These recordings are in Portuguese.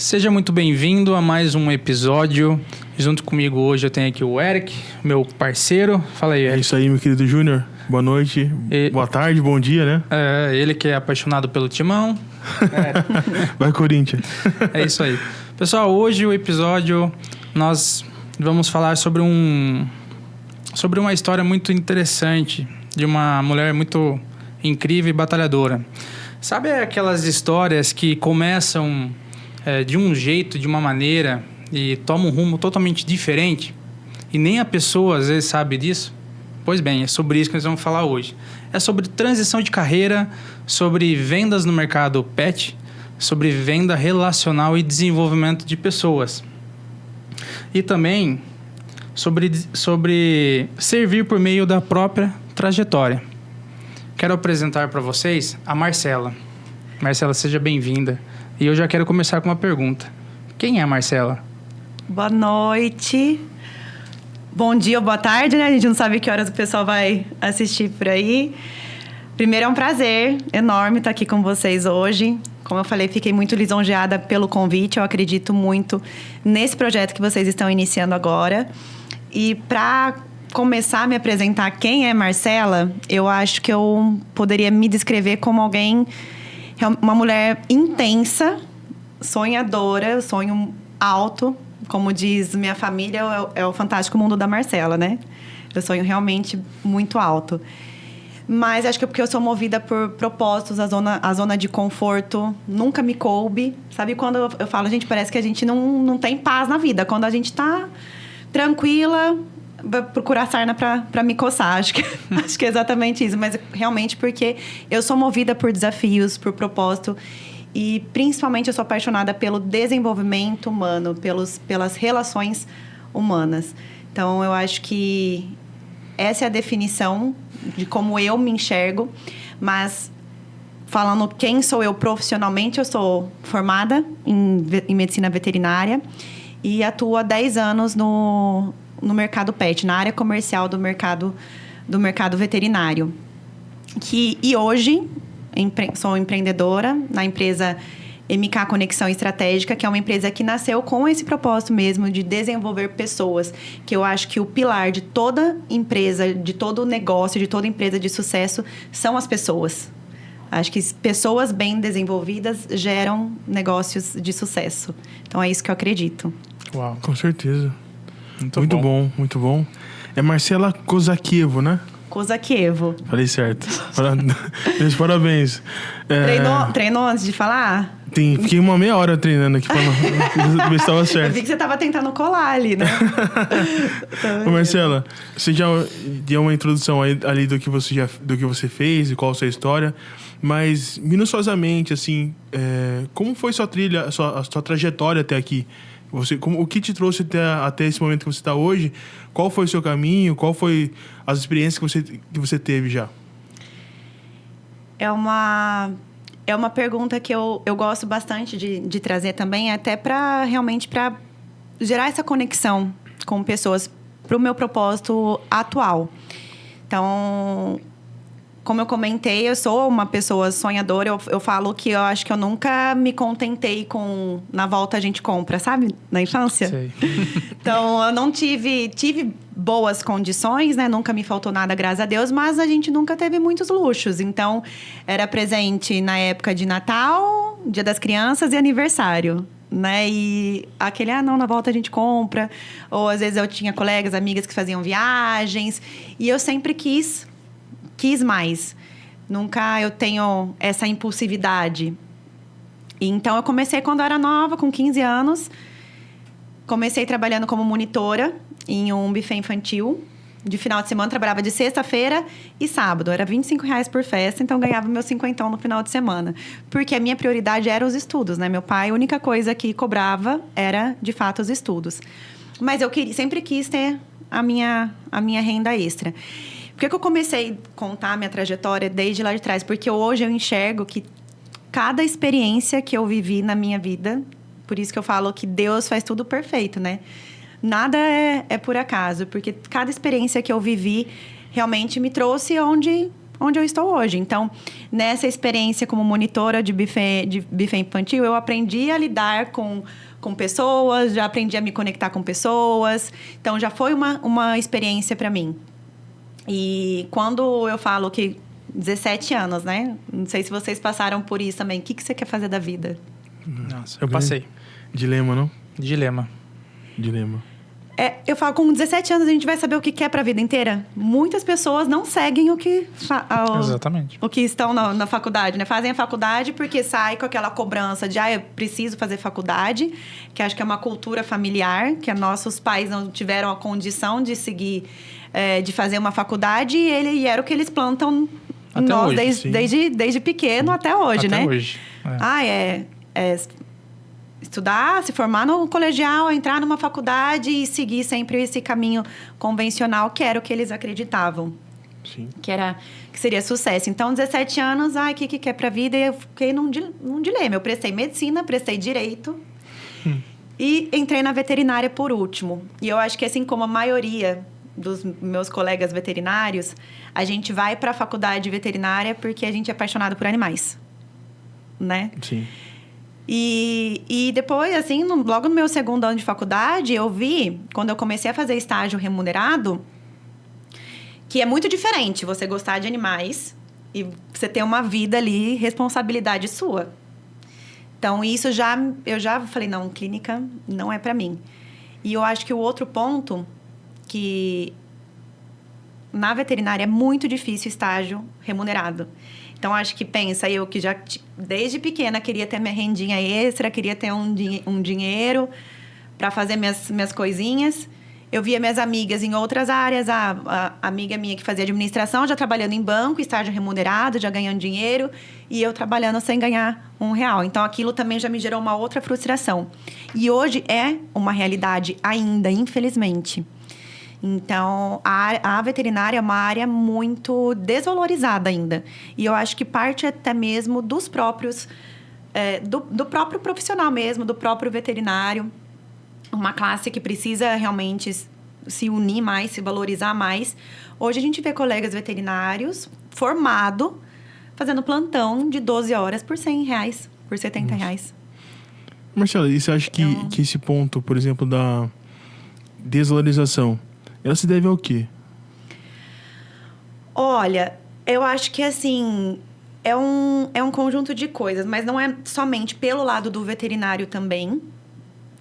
Seja muito bem-vindo a mais um episódio. Junto comigo hoje eu tenho aqui o Eric, meu parceiro. Fala aí, Eric. É isso aí, meu querido Júnior. Boa noite, boa tarde, bom dia, né? Ele que é apaixonado pelo Timão. Vai, Corinthians. É isso aí. Pessoal, hoje o episódio nós vamos falar sobre uma história muito interessante de uma mulher muito incrível e batalhadora. Sabe aquelas histórias que começam de um jeito, de uma maneira e tomam um rumo totalmente diferente e nem a pessoa às vezes sabe disso? Pois bem, é sobre isso que nós vamos falar hoje. É sobre transição de carreira, sobre vendas no mercado pet, sobre venda relacional e desenvolvimento de pessoas. E também sobre servir por meio da própria trajetória. Quero apresentar para vocês a Marcela. Marcela, seja bem-vinda. E eu já quero começar com uma pergunta. Quem é a Marcela? Boa noite. Bom dia ou boa tarde, né? A gente não sabe que horas o pessoal vai assistir por aí. Primeiro, é um prazer enorme estar aqui com vocês hoje. Como eu falei, fiquei muito lisonjeada pelo convite. Eu acredito muito nesse projeto que vocês estão iniciando agora. E para começar a me apresentar quem é Marcela, eu acho que eu poderia me descrever como alguém, uma mulher intensa, sonhadora, sonho alto. Como diz minha família, é o fantástico mundo da Marcela, né? Eu sonho realmente muito alto. Mas acho que é porque eu sou movida por propósitos, a zona de conforto nunca me coube. Sabe quando eu falo, gente, parece que a gente não tem paz na vida. Quando a gente tá tranquila, vai procurar sarna pra me coçar. Acho que é exatamente isso. Mas realmente porque eu sou movida por desafios, por propósito. E, principalmente, eu sou apaixonada pelo desenvolvimento humano, pelas relações humanas. Então, eu acho que essa é a definição de como eu me enxergo. Mas, falando quem sou eu profissionalmente, eu sou formada em medicina veterinária e atuo há 10 anos no mercado pet, na área comercial do mercado veterinário. E hoje sou empreendedora na empresa MK Conexão Estratégica, que é uma empresa que nasceu com esse propósito mesmo de desenvolver pessoas, que eu acho que o pilar de toda empresa, de todo negócio, de toda empresa de sucesso são as pessoas. Acho que pessoas bem desenvolvidas geram negócios de sucesso. Então é isso que eu acredito. Uau, com certeza. Muito bom, muito bom. É Marcela Kozakievo, né? Kozakievo. Falei certo. Meus parabéns. Treinou antes de falar? Fiquei uma meia hora treinando aqui pra ver se estava certo. Eu vi que você estava tentando colar ali, né? Ô, Marcela, você já deu uma introdução ali do que você fez e qual a sua história, mas minuciosamente, assim, como foi sua trilha, a sua trajetória até aqui? O que te trouxe até esse momento que você está hoje? Qual foi o seu caminho? Qual foi as experiências que você teve já? É uma pergunta que eu gosto bastante de trazer também, até para gerar essa conexão com pessoas para o meu propósito atual. Então, como eu comentei, eu sou uma pessoa sonhadora. Eu falo que eu acho que eu nunca me contentei com na volta a gente compra, sabe? Na infância. Sei. Então, eu não tive boas condições, né? Nunca me faltou nada, graças a Deus. Mas a gente nunca teve muitos luxos. Então, era presente na época de Natal, Dia das Crianças e aniversário, né? E aquele, na volta a gente compra. Ou, às vezes, eu tinha colegas, amigas que faziam viagens. E eu sempre quis mais. Nunca eu tenho essa impulsividade. Então, eu comecei quando eu era nova, com 15 anos. Comecei trabalhando como monitora em um buffet infantil. De final de semana, trabalhava de sexta-feira e sábado. Era R$25 por festa, então ganhava meu 50 no final de semana. Porque a minha prioridade era os estudos, né? Meu pai, a única coisa que cobrava era, de fato, os estudos. Mas eu sempre quis ter a minha renda extra. Por que eu comecei a contar a minha trajetória desde lá de trás? Porque hoje eu enxergo que cada experiência que eu vivi na minha vida, por isso que eu falo que Deus faz tudo perfeito, né? Nada é por acaso, porque cada experiência que eu vivi realmente me trouxe onde onde eu estou hoje. Então, nessa experiência como monitora de buffet infantil, eu aprendi a lidar com pessoas, já aprendi a me conectar com pessoas. Então, já foi uma experiência para mim. E quando eu falo que 17 anos, né? Não sei se vocês passaram por isso também. O que você quer fazer da vida? Nossa, eu passei. Dilema, não? Dilema. Eu falo, com 17 anos a gente vai saber o que quer para a vida inteira. Muitas pessoas não seguem Exatamente. o que estão na faculdade, né? Fazem a faculdade porque sai com aquela cobrança de eu preciso fazer faculdade, que acho que é uma cultura familiar, que nossos pais não tiveram a condição de seguir, de fazer uma faculdade, e era o que eles plantam em nós desde pequeno até hoje, né? Até hoje. Estudar, se formar no colegial, entrar numa faculdade e seguir sempre esse caminho convencional, que era o que eles acreditavam. Sim. Que seria sucesso. Então, 17 anos, o que quer pra vida? E eu fiquei num dilema. Eu prestei medicina, prestei direito e entrei na veterinária por último. E eu acho que, assim como a maioria dos meus colegas veterinários, a gente vai pra faculdade veterinária porque a gente é apaixonado por animais, né? Sim. E depois, assim, logo no meu segundo ano de faculdade, eu vi, quando eu comecei a fazer estágio remunerado, que é muito diferente você gostar de animais e você ter uma vida ali, responsabilidade sua. Então, isso eu já falei, não, clínica não é pra mim. E eu acho que o outro ponto, que na veterinária é muito difícil estágio remunerado. Então, acho que eu que já desde pequena queria ter minha rendinha extra, queria ter um dinheiro para fazer minhas coisinhas. Eu via minhas amigas em outras áreas, a amiga minha que fazia administração, já trabalhando em banco, estágio remunerado, já ganhando dinheiro, e eu trabalhando sem ganhar R$1. Então, aquilo também já me gerou uma outra frustração. E hoje é uma realidade ainda, infelizmente. Então, a veterinária é uma área muito desvalorizada ainda. E eu acho que parte até mesmo dos próprios... do próprio profissional mesmo, do próprio veterinário. Uma classe que precisa realmente se unir mais, se valorizar mais. Hoje, a gente vê colegas veterinários formados fazendo plantão de 12 horas por R$100, por R$70. Marcela, e você acha que esse ponto, por exemplo, da desvalorização, ela se deve ao quê? Olha, eu acho que, assim, é um conjunto de coisas, mas não é somente pelo lado do veterinário também.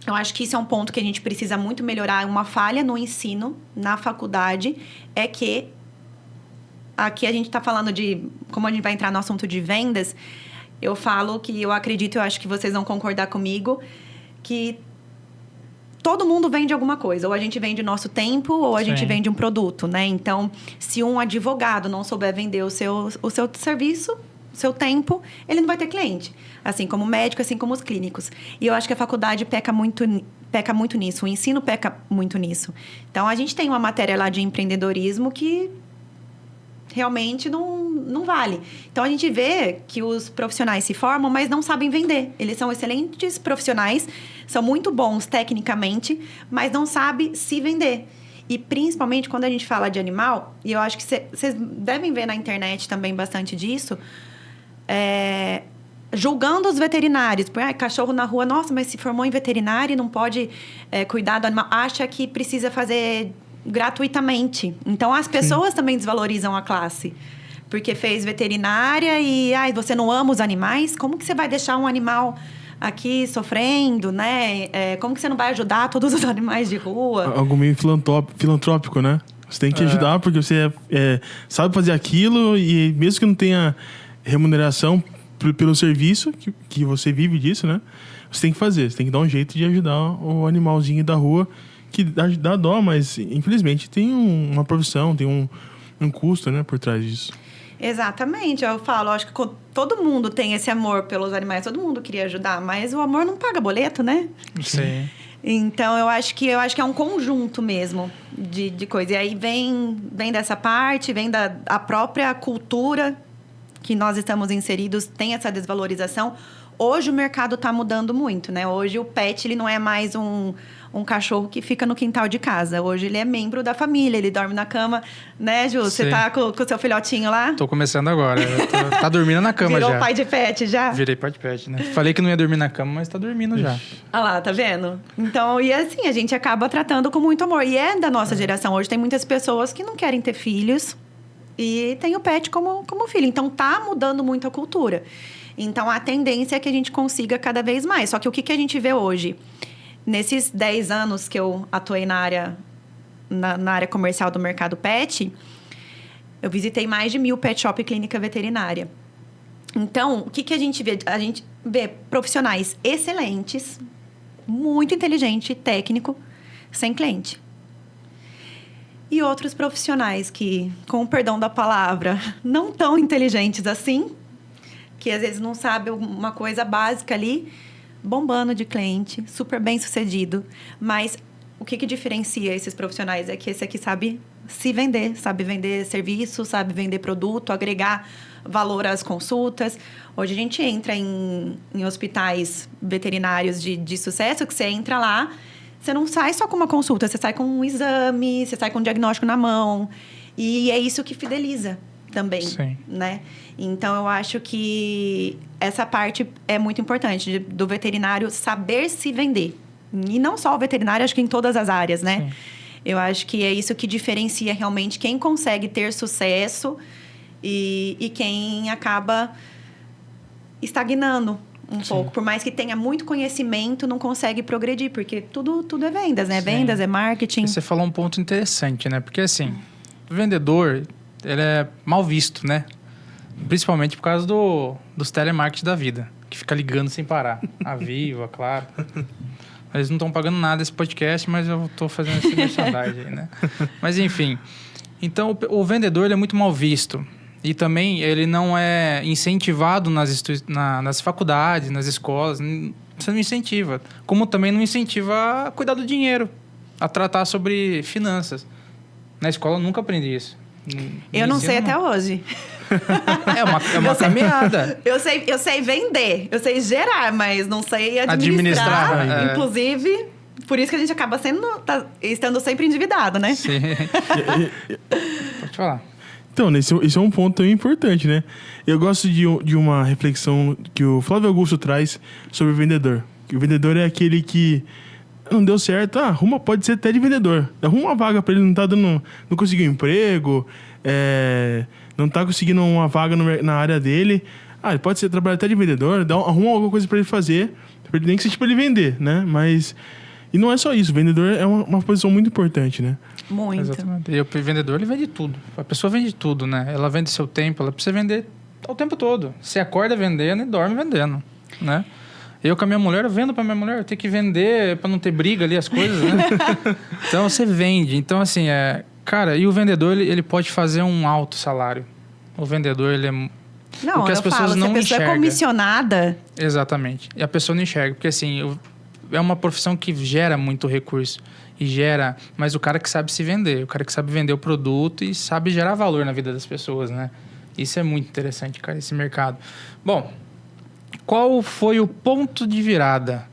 Eu acho que isso é um ponto que a gente precisa muito melhorar. Uma falha no ensino, na faculdade, é que... Aqui a gente está falando de... Como a gente vai entrar no assunto de vendas, eu falo que eu acredito, eu acho que vocês vão concordar comigo, que... Todo mundo vende alguma coisa. Ou a gente vende nosso tempo, ou a gente vende um produto, né? Então, se um advogado não souber vender o seu serviço, o seu tempo, ele não vai ter cliente. Assim como o médico, assim como os clínicos. E eu acho que a faculdade peca muito nisso. O ensino peca muito nisso. Então, a gente tem uma matéria lá de empreendedorismo que realmente não vale. Então, a gente vê que os profissionais se formam, mas não sabem vender. Eles são excelentes profissionais, são muito bons tecnicamente, mas não sabem se vender. E, principalmente, quando a gente fala de animal, e eu acho que vocês devem ver na internet também bastante disso, julgando os veterinários. Cachorro na rua, nossa, mas se formou em veterinário e não pode cuidar do animal. Acha que precisa fazer gratuitamente. Então, as pessoas também desvalorizam a classe. Porque fez veterinária e... você não ama os animais? Como que você vai deixar um animal aqui sofrendo, né? Como que você não vai ajudar todos os animais de rua? Algo meio filantrópico, né? Você tem que ajudar porque você sabe fazer aquilo e mesmo que não tenha remuneração pelo serviço que você vive disso, né? Você tem que fazer. Você tem que dar um jeito de ajudar o animalzinho da rua que dá dó, mas infelizmente tem uma profissão, tem um custo, né, por trás disso. Exatamente, eu falo, acho que todo mundo tem esse amor pelos animais, todo mundo queria ajudar, mas o amor não paga boleto, né? Sim. Então, eu acho que é um conjunto mesmo de coisa. E aí vem dessa parte, vem da própria cultura que nós estamos inseridos, tem essa desvalorização. Hoje o mercado está mudando muito, né? Hoje o pet ele não é mais um um cachorro que fica no quintal de casa. Hoje ele é membro da família, ele dorme na cama, né, Ju? Você tá com o seu filhotinho lá? Tô começando agora. Tá dormindo na cama já. Virou pai de pet já? Virei pai de pet, né? Falei que não ia dormir na cama, mas tá dormindo já. Ah lá, tá vendo? Então, e assim, a gente acaba tratando com muito amor. E é da nossa geração. Hoje tem muitas pessoas que não querem ter filhos e tem o pet como filho. Então, tá mudando muito a cultura. Então, a tendência é que a gente consiga cada vez mais. Só que o que a gente vê hoje? Nesses 10 anos que eu atuei na área comercial do mercado pet, eu visitei mais de 1.000 pet shop e clínica veterinária. Então, o que a gente vê? A gente vê profissionais excelentes, muito inteligente, técnico, sem cliente. E outros profissionais que, com o perdão da palavra, não tão inteligentes assim, que às vezes não sabe uma coisa básica ali, bombando de cliente, super bem sucedido. Mas o que diferencia esses profissionais é que esse aqui sabe se vender, sabe vender serviço, sabe vender produto, agregar valor às consultas. Hoje a gente entra em hospitais veterinários de sucesso, que você entra lá, você não sai só com uma consulta, você sai com um exame, você sai com um diagnóstico na mão. E é isso que fideliza também, Sim. né? Então, eu acho que essa parte é muito importante, do veterinário saber se vender. E não só o veterinário, acho que em todas as áreas, né? Sim. Eu acho que é isso que diferencia realmente quem consegue ter sucesso e quem acaba estagnando um pouco. Por mais que tenha muito conhecimento, não consegue progredir, porque tudo é vendas, né? Sim. Vendas, é marketing. E você falou um ponto interessante, né? Porque, assim, o vendedor, ele é mal visto, né? Principalmente por causa dos telemarketing da vida, que fica ligando sem parar. A Viva, claro. Eles não estão pagando nada esse podcast, mas eu estou fazendo esse merchandising aí, né? Mas, enfim. Então, o vendedor, ele é muito mal visto. E também, ele não é incentivado nas faculdades, nas escolas. Você não incentiva. Como também não incentiva a cuidar do dinheiro, a tratar sobre finanças. Na escola, eu nunca aprendi isso. Eu não sei até hoje. É uma caminhada. Eu sei vender, eu sei gerar, mas não sei administrar. Inclusive, por isso que a gente acaba estando sempre endividado, né? Sim. Pode falar. Então, esse é um ponto também importante, né? Eu gosto de uma reflexão que o Flávio Augusto traz sobre o vendedor. Que o vendedor é aquele que não deu certo, pode ser até de vendedor. Arruma uma vaga para ele, não conseguiu emprego, não tá conseguindo uma vaga na área dele. Ele pode ser trabalhar até de vendedor, arruma alguma coisa para ele fazer, nem que seja para ele vender, né? Mas... E não é só isso, o vendedor é uma posição muito importante, né? Muito. Exatamente. E o vendedor, ele vende tudo. A pessoa vende tudo, né? Ela vende seu tempo, ela precisa vender o tempo todo. Você acorda vendendo e dorme vendendo, né? Eu com a minha mulher, eu vendo pra minha mulher, eu tenho que vender pra não ter briga ali, as coisas, né? Então, você vende. Então, assim, cara, e o vendedor, ele pode fazer um alto salário. O vendedor, ele é... Não, porque as pessoas não se a pessoa enxergam. É comissionada... Exatamente. E a pessoa não enxerga. Porque, assim, é uma profissão que gera muito recurso. Mas o cara que sabe se vender. O cara que sabe vender o produto e sabe gerar valor na vida das pessoas, né? Isso é muito interessante, cara, esse mercado. Bom, qual foi o ponto de virada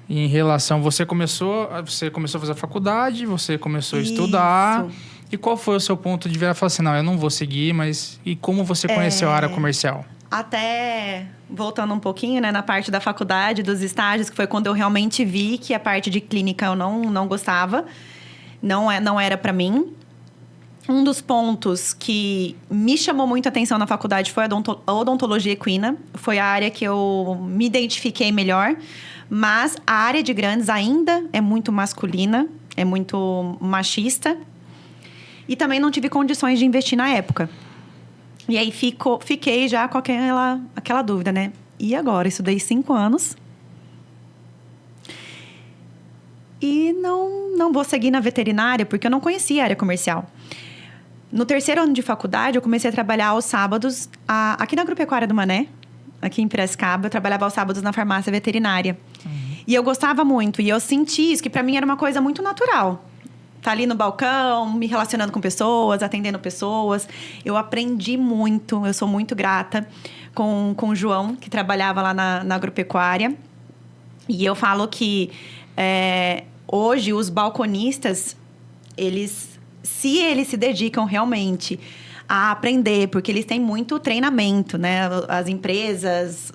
em relação... Você começou a fazer a faculdade, você começou a estudar... E qual foi o seu ponto de virada? Falar assim, não, eu não vou seguir, mas... E como você conheceu a área comercial? Até voltando um pouquinho, né, na parte da faculdade, dos estágios, que foi quando eu realmente vi que a parte de clínica eu não gostava, não era para mim. Um dos pontos que me chamou muito a atenção na faculdade foi a odontologia equina. Foi a área que eu me identifiquei melhor. Mas a área de grandes ainda é muito masculina, é muito machista. E também não tive condições de investir na época. E aí fiquei já com aquela dúvida, né? E agora? Estudei 5 anos. E não vou seguir na veterinária, porque eu não conhecia a área comercial. No 3º ano de faculdade, eu comecei a trabalhar aos sábados aqui na Agropecuária do Mané, aqui em Piracicaba. Eu trabalhava aos sábados na farmácia veterinária. E eu gostava muito. E eu senti isso, que para mim era uma coisa muito natural. Tá ali no balcão, me relacionando com pessoas, atendendo pessoas. Eu aprendi muito, eu sou muito grata com o João, que trabalhava lá na agropecuária. E eu falo que hoje os balconistas, se eles se dedicam realmente a aprender, porque eles têm muito treinamento, né? As empresas,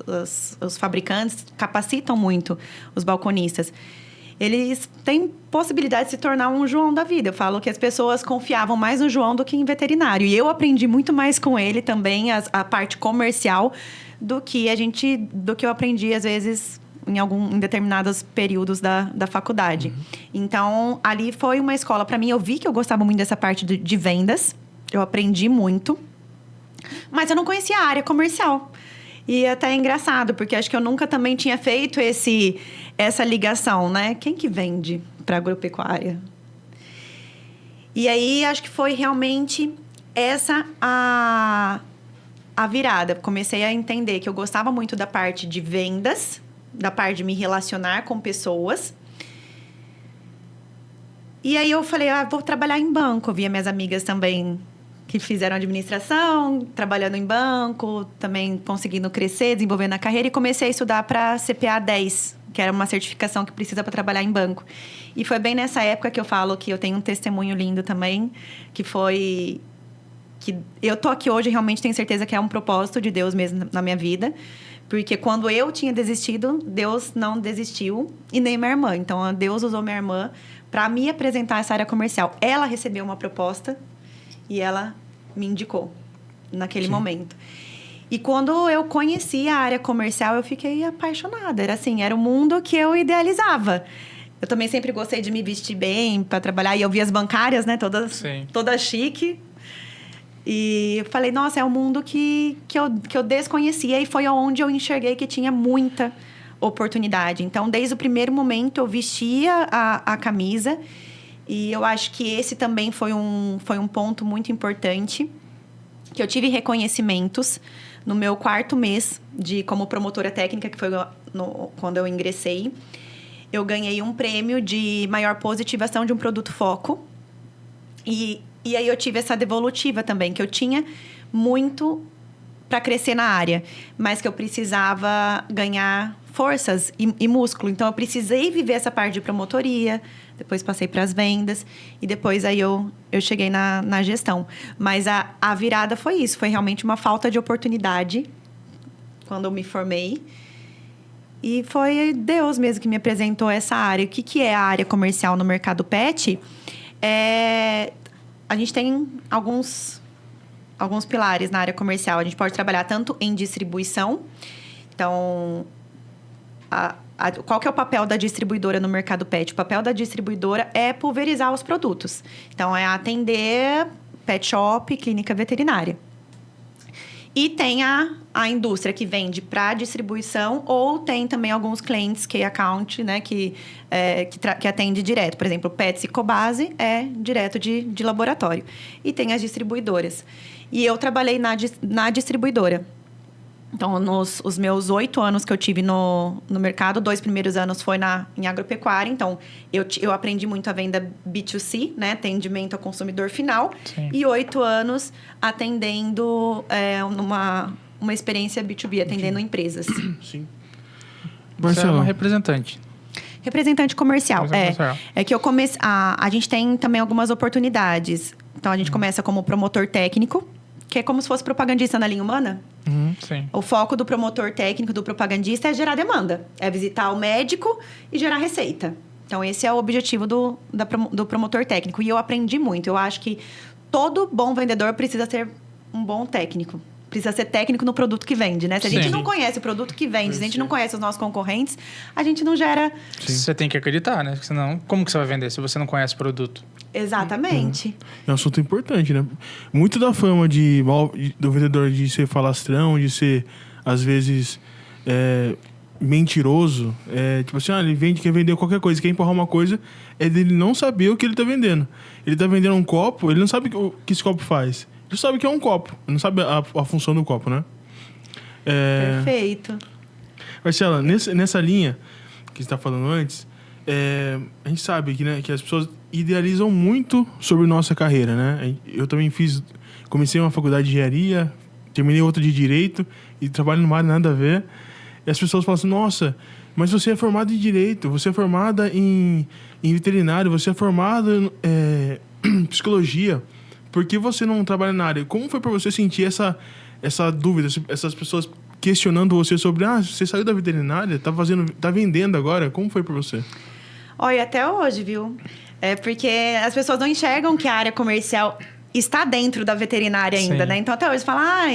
os fabricantes capacitam muito os balconistas. Eles têm possibilidade de se tornar um João da vida. Eu falo que as pessoas confiavam mais no João do que em veterinário. E eu aprendi muito mais com ele também, a parte comercial, do que eu aprendi, às vezes, em determinados períodos da faculdade. Então, ali foi uma escola para mim. Eu vi que eu gostava muito dessa parte de vendas. Eu aprendi muito. Mas eu não conhecia a área comercial. E até é engraçado, porque acho que eu nunca também tinha feito essa ligação, né? Quem que vende para agropecuária? E aí, acho que foi realmente essa a virada. Comecei a entender que eu gostava muito da parte de vendas, da parte de me relacionar com pessoas. E aí, eu falei, vou trabalhar em banco. Eu via minhas amigas também que fizeram administração, trabalhando em banco, também conseguindo crescer, desenvolvendo a carreira. E comecei a estudar para CPA 10, que era uma certificação que precisa para trabalhar em banco. E foi bem nessa época que eu falo que eu tenho um testemunho lindo também, que foi que eu tô aqui hoje, realmente tenho certeza que é um propósito de Deus mesmo na minha vida. Porque quando eu tinha desistido, Deus não desistiu, e nem minha irmã. Então, Deus usou minha irmã para me apresentar essa área comercial. Ela recebeu uma proposta e ela me indicou naquele momento. E quando eu conheci a área comercial, eu fiquei apaixonada. Era o mundo que eu idealizava. Eu também sempre gostei de me vestir bem para trabalhar. E eu vi as bancárias, né? Toda chique. E eu falei, nossa, é um mundo que eu desconhecia. E foi onde eu enxerguei que tinha muita oportunidade. Então, desde o primeiro momento, eu vestia a camisa. E eu acho que esse também foi um ponto muito importante. Que eu tive reconhecimentos no meu 4º mês como promotora técnica, que foi quando eu ingressei. Eu ganhei um prêmio de maior positivação de um produto foco. E aí eu tive essa devolutiva também, que eu tinha muito para crescer na área, mas que eu precisava ganhar forças e músculo. Então, eu precisei viver essa parte de promotoria, depois passei para as vendas e depois aí eu cheguei na gestão. Mas a virada foi isso, foi realmente uma falta de oportunidade quando eu me formei. E foi Deus mesmo que me apresentou essa área. O que é a área comercial no mercado pet? A gente tem alguns pilares na área comercial. A gente pode trabalhar tanto em distribuição. Então, qual que é o papel da distribuidora no mercado pet? O papel da distribuidora é pulverizar os produtos. Então, é atender pet shop, clínica veterinária. E tem a indústria que vende para distribuição, ou tem também alguns clientes key account, né, que atende direto. Por exemplo, o Pets e Cobase é direto de laboratório. E tem as distribuidoras. E eu trabalhei na distribuidora. Então, os meus 8 anos que eu tive no mercado, 2 primeiros anos foi em agropecuária. Então, eu aprendi muito a venda B2C, né? Atendimento ao consumidor final. Sim. E 8 anos atendendo uma experiência B2B, atendendo empresas. Sim. Você é uma representante. Representante comercial. Comercial. É que eu comecei... A gente tem também algumas oportunidades. Então, a gente começa como promotor técnico, que é como se fosse propagandista na linha humana. Sim. O foco do promotor técnico, do propagandista, é gerar demanda. É visitar o médico e gerar receita. Então, esse é o objetivo do promotor técnico. E eu aprendi muito. Eu acho que todo bom vendedor precisa ser um bom técnico. Precisa ser técnico no produto que vende, né? Se a gente não conhece o produto que vende, se a gente não conhece os nossos concorrentes, a gente não gera... Você tem que acreditar, né? Senão, como que você vai vender se você não conhece o produto? Exatamente. É um assunto importante, né? Muito da fama do vendedor de ser falastrão, de ser, às vezes, mentiroso. Tipo assim, ele quer vender qualquer coisa, quer empurrar uma coisa, é dele não saber o que ele tá vendendo. Ele tá vendendo um copo, ele não sabe o que esse copo faz. Ele sabe que é um copo, ele não sabe a função do copo, né? Perfeito. Marcela, nessa linha que você está falando antes, a gente sabe que as pessoas idealizam muito sobre nossa carreira, né? Eu também comecei uma faculdade de engenharia, terminei outra de direito e trabalho numa área nada a ver. E as pessoas falam assim, nossa, Mas você é formada em Direito, você é formada em veterinário, você é formada em Psicologia. Por que você não trabalha na área? Como foi para você sentir essa dúvida, essas pessoas questionando você sobre, você saiu da veterinária, tá vendendo agora? Como foi para você? Olha, até hoje, viu? É porque as pessoas não enxergam que a área comercial está dentro da veterinária ainda, Sim. né? Então, até hoje, fala,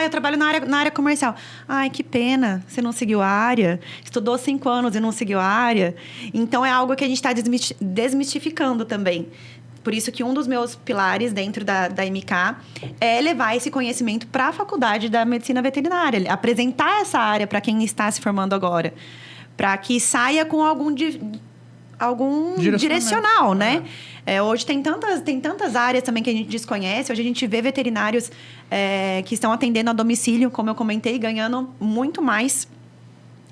eu trabalho na área comercial. Ai, que pena, você não seguiu a área. Estudou 5 anos e não seguiu a área. Então, é algo que a gente está desmistificando também. Por isso que um dos meus pilares dentro da MK é levar esse conhecimento para a faculdade da medicina veterinária. Apresentar essa área para quem está se formando agora. Para que saia com algum direcional, né? Hoje tem tantas áreas também que a gente desconhece. Hoje a gente vê veterinários que estão atendendo a domicílio, como eu comentei, ganhando muito mais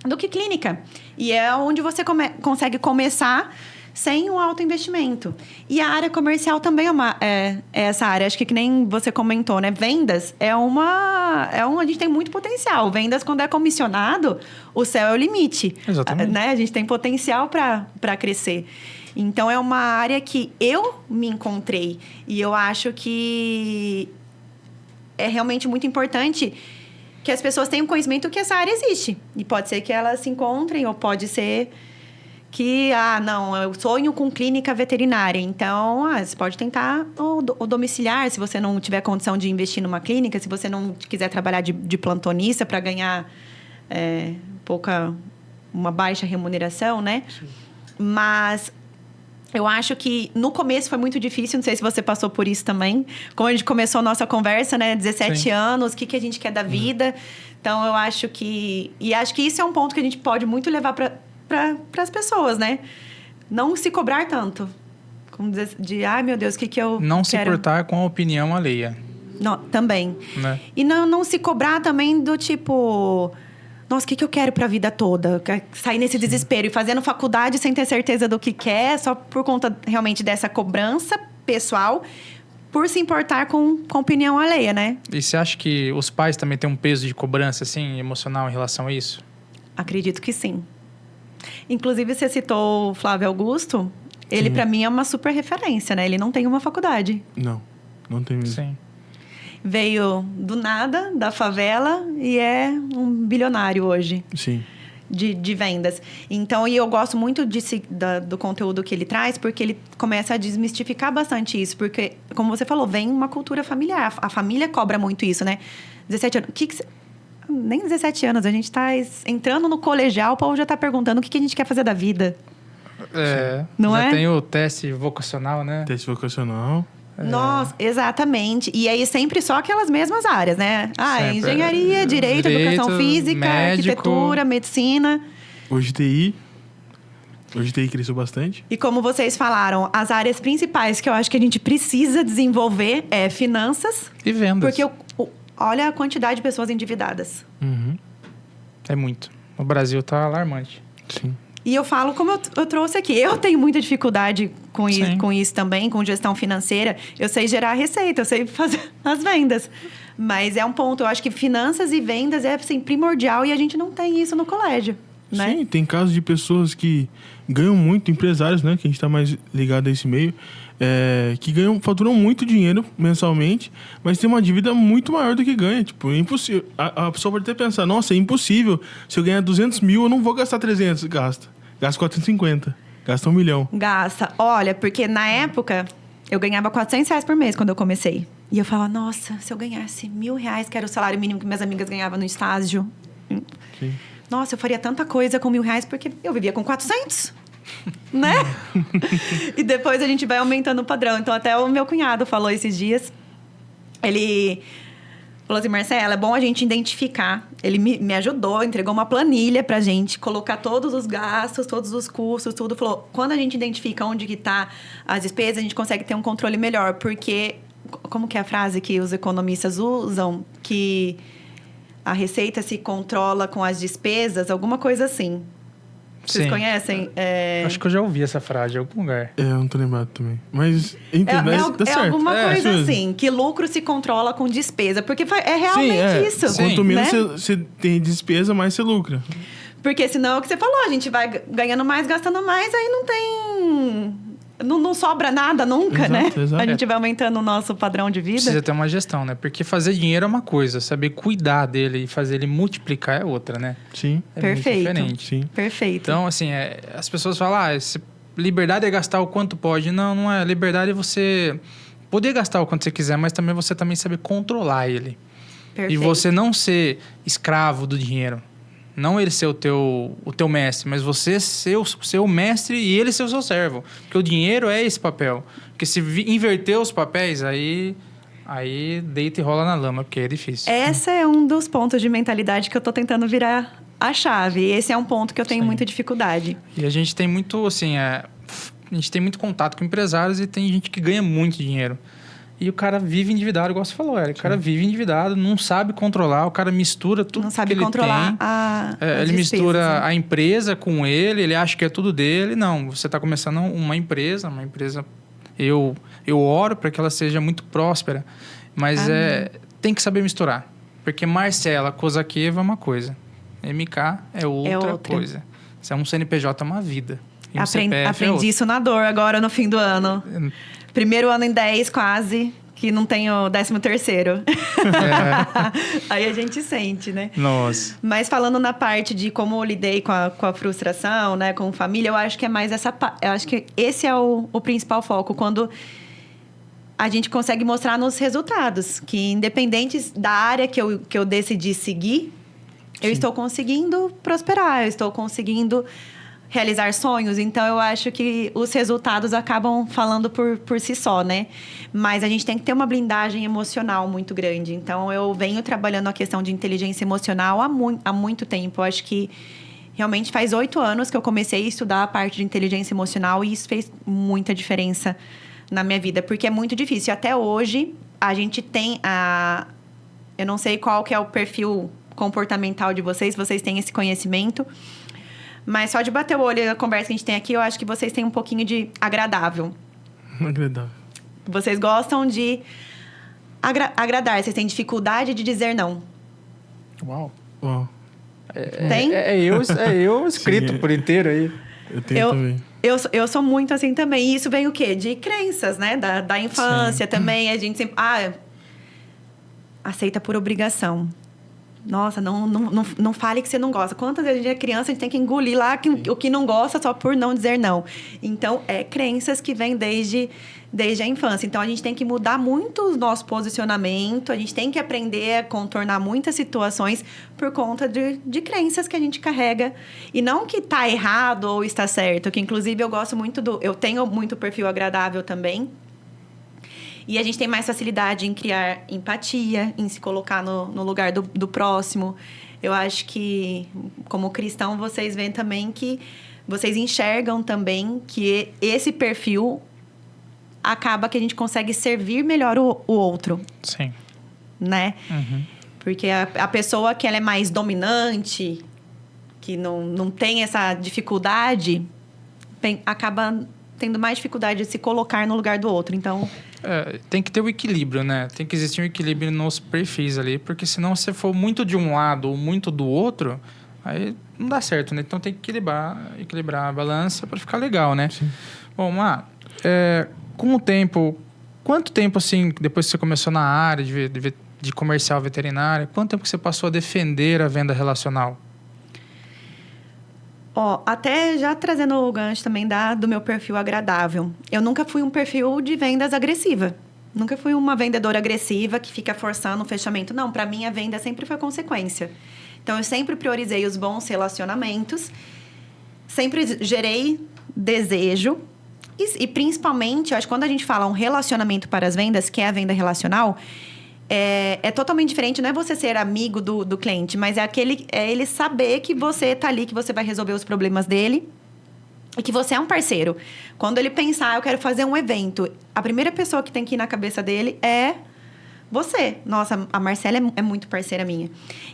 do que clínica. E é onde você consegue começar sem um alto investimento. E a área comercial também é essa área. Acho que nem você comentou, né? Vendas a gente tem muito potencial. Vendas, quando é comissionado, o céu é o limite. Exatamente. Né? A gente tem potencial para crescer. Então, é uma área que eu me encontrei. E eu acho que é realmente muito importante que as pessoas tenham conhecimento que essa área existe. E pode ser que elas se encontrem, ou pode ser que, não, eu sonho com clínica veterinária. Então, você pode tentar o domiciliar, se você não tiver condição de investir numa clínica, se você não quiser trabalhar de plantonista para ganhar uma baixa remuneração, né? Sim. Mas eu acho que no começo foi muito difícil, não sei se você passou por isso também. Como a gente começou a nossa conversa, né? 17 Sim. anos, o que a gente quer da vida. Então, eu acho que... E acho que isso é um ponto que a gente pode muito levar para as pessoas, né? Não se cobrar tanto. Como dizer, meu Deus, o que eu não quero? Se importar com a opinião alheia. Não, também. Né? E não se cobrar também do tipo... Nossa, o que eu quero para a vida toda? Sair nesse desespero e fazendo faculdade sem ter certeza do que quer, só por conta realmente dessa cobrança pessoal, por se importar com a opinião alheia, né? E você acha que os pais também têm um peso de cobrança, assim, emocional em relação a isso? Acredito que sim. Inclusive, você citou o Flávio Augusto. Ele, para mim, é uma super referência, né? Ele não tem uma faculdade. Não tem mesmo. Sim. Veio do nada, da favela, e é um bilionário hoje. Sim. De vendas. Então, e eu gosto muito do conteúdo que ele traz, porque ele começa a desmistificar bastante isso. Porque, como você falou, vem uma cultura familiar. A família cobra muito isso, né? 17 anos. Nem 17 anos, a gente está entrando no colegial, o povo já está perguntando o que a gente quer fazer da vida. Não já é? tem o teste vocacional, né? Teste vocacional. Nossa, exatamente. E aí sempre só aquelas mesmas áreas, né? Sempre. Engenharia, direito, educação física, médico, arquitetura, medicina. Hoje TI cresceu bastante. E como vocês falaram, as áreas principais que eu acho que a gente precisa desenvolver é finanças. E vendas. Porque olha a quantidade de pessoas endividadas. Uhum. É muito. O Brasil tá alarmante. Sim. E eu falo como eu trouxe aqui. Eu tenho muita dificuldade com isso também, com gestão financeira. Eu sei gerar receita, eu sei fazer as vendas. Mas é um ponto. Eu acho que finanças e vendas é assim, primordial e a gente não tem isso no colégio. Né? Sim, tem casos de pessoas que ganham muito, empresários, né? Que a gente está mais ligado a esse meio, que faturam muito dinheiro mensalmente, mas tem uma dívida muito maior do que ganha. Tipo, é impossível. A pessoa pode até pensar, nossa, é impossível. Se eu ganhar 200 mil, eu não vou gastar 300. Gasta 450. Gasta 1 milhão. Gasta. Olha, porque na época, eu ganhava R$400 por mês quando eu comecei. E eu falava, nossa, se eu ganhasse R$1.000, que era o salário mínimo que minhas amigas ganhavam no estágio. Sim. Nossa, eu faria tanta coisa com R$1.000, porque eu vivia com 400. Né? E depois a gente vai aumentando o padrão. Então, até o meu cunhado falou esses dias. Ele falou assim, Marcela, é bom a gente identificar. Ele me ajudou, entregou uma planilha pra gente, colocar todos os gastos, todos os custos, tudo. Falou, quando a gente identifica onde que tá as despesas, a gente consegue ter um controle melhor. Porque, como que é a frase que os economistas usam? Que a receita se controla com as despesas, alguma coisa assim. Vocês conhecem? Acho que eu já ouvi essa frase em algum lugar. Eu não tô lembrado também. Mas, tá certo. Alguma coisa assim, que lucro se controla com despesa. Porque é realmente isso. Quanto menos né? você tem despesa, mais você lucra. Porque senão é o que você falou, a gente vai ganhando mais, gastando mais, aí não tem... Não sobra nada nunca, Exato, né? exato. A gente vai aumentando o nosso padrão de vida. Precisa ter uma gestão, né? Porque fazer dinheiro é uma coisa, saber cuidar dele e fazer ele multiplicar é outra, né? Sim. É Perfeito. muito diferente. Sim. Perfeito. Então, assim, as pessoas falam, liberdade é gastar o quanto pode. Não, não é. Liberdade é você poder gastar o quanto você quiser, mas também você também saber controlar ele. Perfeito. E você não ser escravo do dinheiro. Não ele ser o teu mestre, mas você ser o mestre e ele ser o seu servo. Porque o dinheiro é esse papel. Porque se inverter os papéis, aí deita e rola na lama, porque é difícil. Esse é um dos pontos de mentalidade que eu tô tentando virar a chave. Esse é um ponto que eu tenho muita dificuldade. E a gente tem muito, assim, a gente tem muito contato com empresários e tem gente que ganha muito dinheiro. E o cara vive endividado, igual você falou, Eric. O cara vive endividado, não sabe controlar, o cara mistura tudo Não sabe que ele controlar tem. as Ele despesas, mistura né? a empresa com ele acha que é tudo dele. Não, você está começando uma empresa. Eu oro para que ela seja muito próspera, mas tem que saber misturar. Porque Marcela Kozakieva é uma coisa, MK é outra coisa. Se é um CNPJ, é uma vida. E um CPF Aprendi isso na dor agora no fim do ano. Primeiro ano em 10 quase, que não tenho 13º. Aí a gente sente, né? Nossa. Mas falando na parte de como eu lidei com a frustração, né? Com família, eu acho que é mais eu acho que esse é o principal foco. Quando a gente consegue mostrar nos resultados. Que independente da área que eu decidi seguir, eu estou conseguindo prosperar. Eu estou conseguindo realizar sonhos. Então, eu acho que os resultados acabam falando por si só, né? Mas a gente tem que ter uma blindagem emocional muito grande. Então, eu venho trabalhando a questão de inteligência emocional há muito tempo. Eu acho que realmente faz 8 anos que eu comecei a estudar a parte de inteligência emocional e isso fez muita diferença na minha vida. Porque é muito difícil. Até hoje, a gente tem eu não sei qual que é o perfil comportamental de vocês, se vocês têm esse conhecimento. Mas só de bater o olho na conversa que a gente tem aqui, eu acho que vocês têm um pouquinho de agradável. Agradável. Vocês gostam de agradar, vocês têm dificuldade de dizer não. Uau. Uau. Tem? É eu escrito Sim, por inteiro aí. Eu tenho também. Eu sou muito assim também. E isso vem o quê? De crenças, né? Da infância também. A gente sempre... aceita por obrigação. Nossa, não fale que você não gosta. Quantas vezes a gente é criança, a gente tem que engolir lá o que não gosta só por não dizer não. Então, crenças que vêm desde a infância. Então, a gente tem que mudar muito o nosso posicionamento. A gente tem que aprender a contornar muitas situações por conta de crenças que a gente carrega. E não que está errado ou está certo. Que, inclusive, eu gosto muito eu tenho muito perfil agradável também. E a gente tem mais facilidade em criar empatia, em se colocar no lugar do próximo. Eu acho que, como cristão, vocês veem também que... Vocês enxergam também que esse perfil acaba que a gente consegue servir melhor o outro. Sim. Né? Uhum. Porque a pessoa que ela é mais dominante, que não tem essa dificuldade, acaba tendo mais dificuldade de se colocar no lugar do outro. Então... tem que ter o equilíbrio, né? Tem que existir um equilíbrio nos perfis ali, porque senão se for muito de um lado ou muito do outro, aí não dá certo, né? Então tem que equilibrar a balança para ficar legal, né? Sim. Bom, com o tempo, quanto tempo, assim, depois que você começou na área de comercial veterinário, quanto tempo que você passou a defender a venda relacional? Até já trazendo o gancho também do meu perfil agradável. Eu nunca fui um perfil de vendas agressiva. Nunca fui uma vendedora agressiva que fica forçando o fechamento. Não, para mim a venda sempre foi consequência. Então, eu sempre priorizei os bons relacionamentos. Sempre gerei desejo. E principalmente, eu acho que quando a gente fala um relacionamento para as vendas, que é a venda relacional... É totalmente diferente, não é você ser amigo do cliente, mas é ele saber que você está ali, que você vai resolver os problemas dele e que você é um parceiro. Quando ele pensar, eu quero fazer um evento, a primeira pessoa que tem que ir na cabeça dele é você. Nossa, a Marcela é muito parceira minha.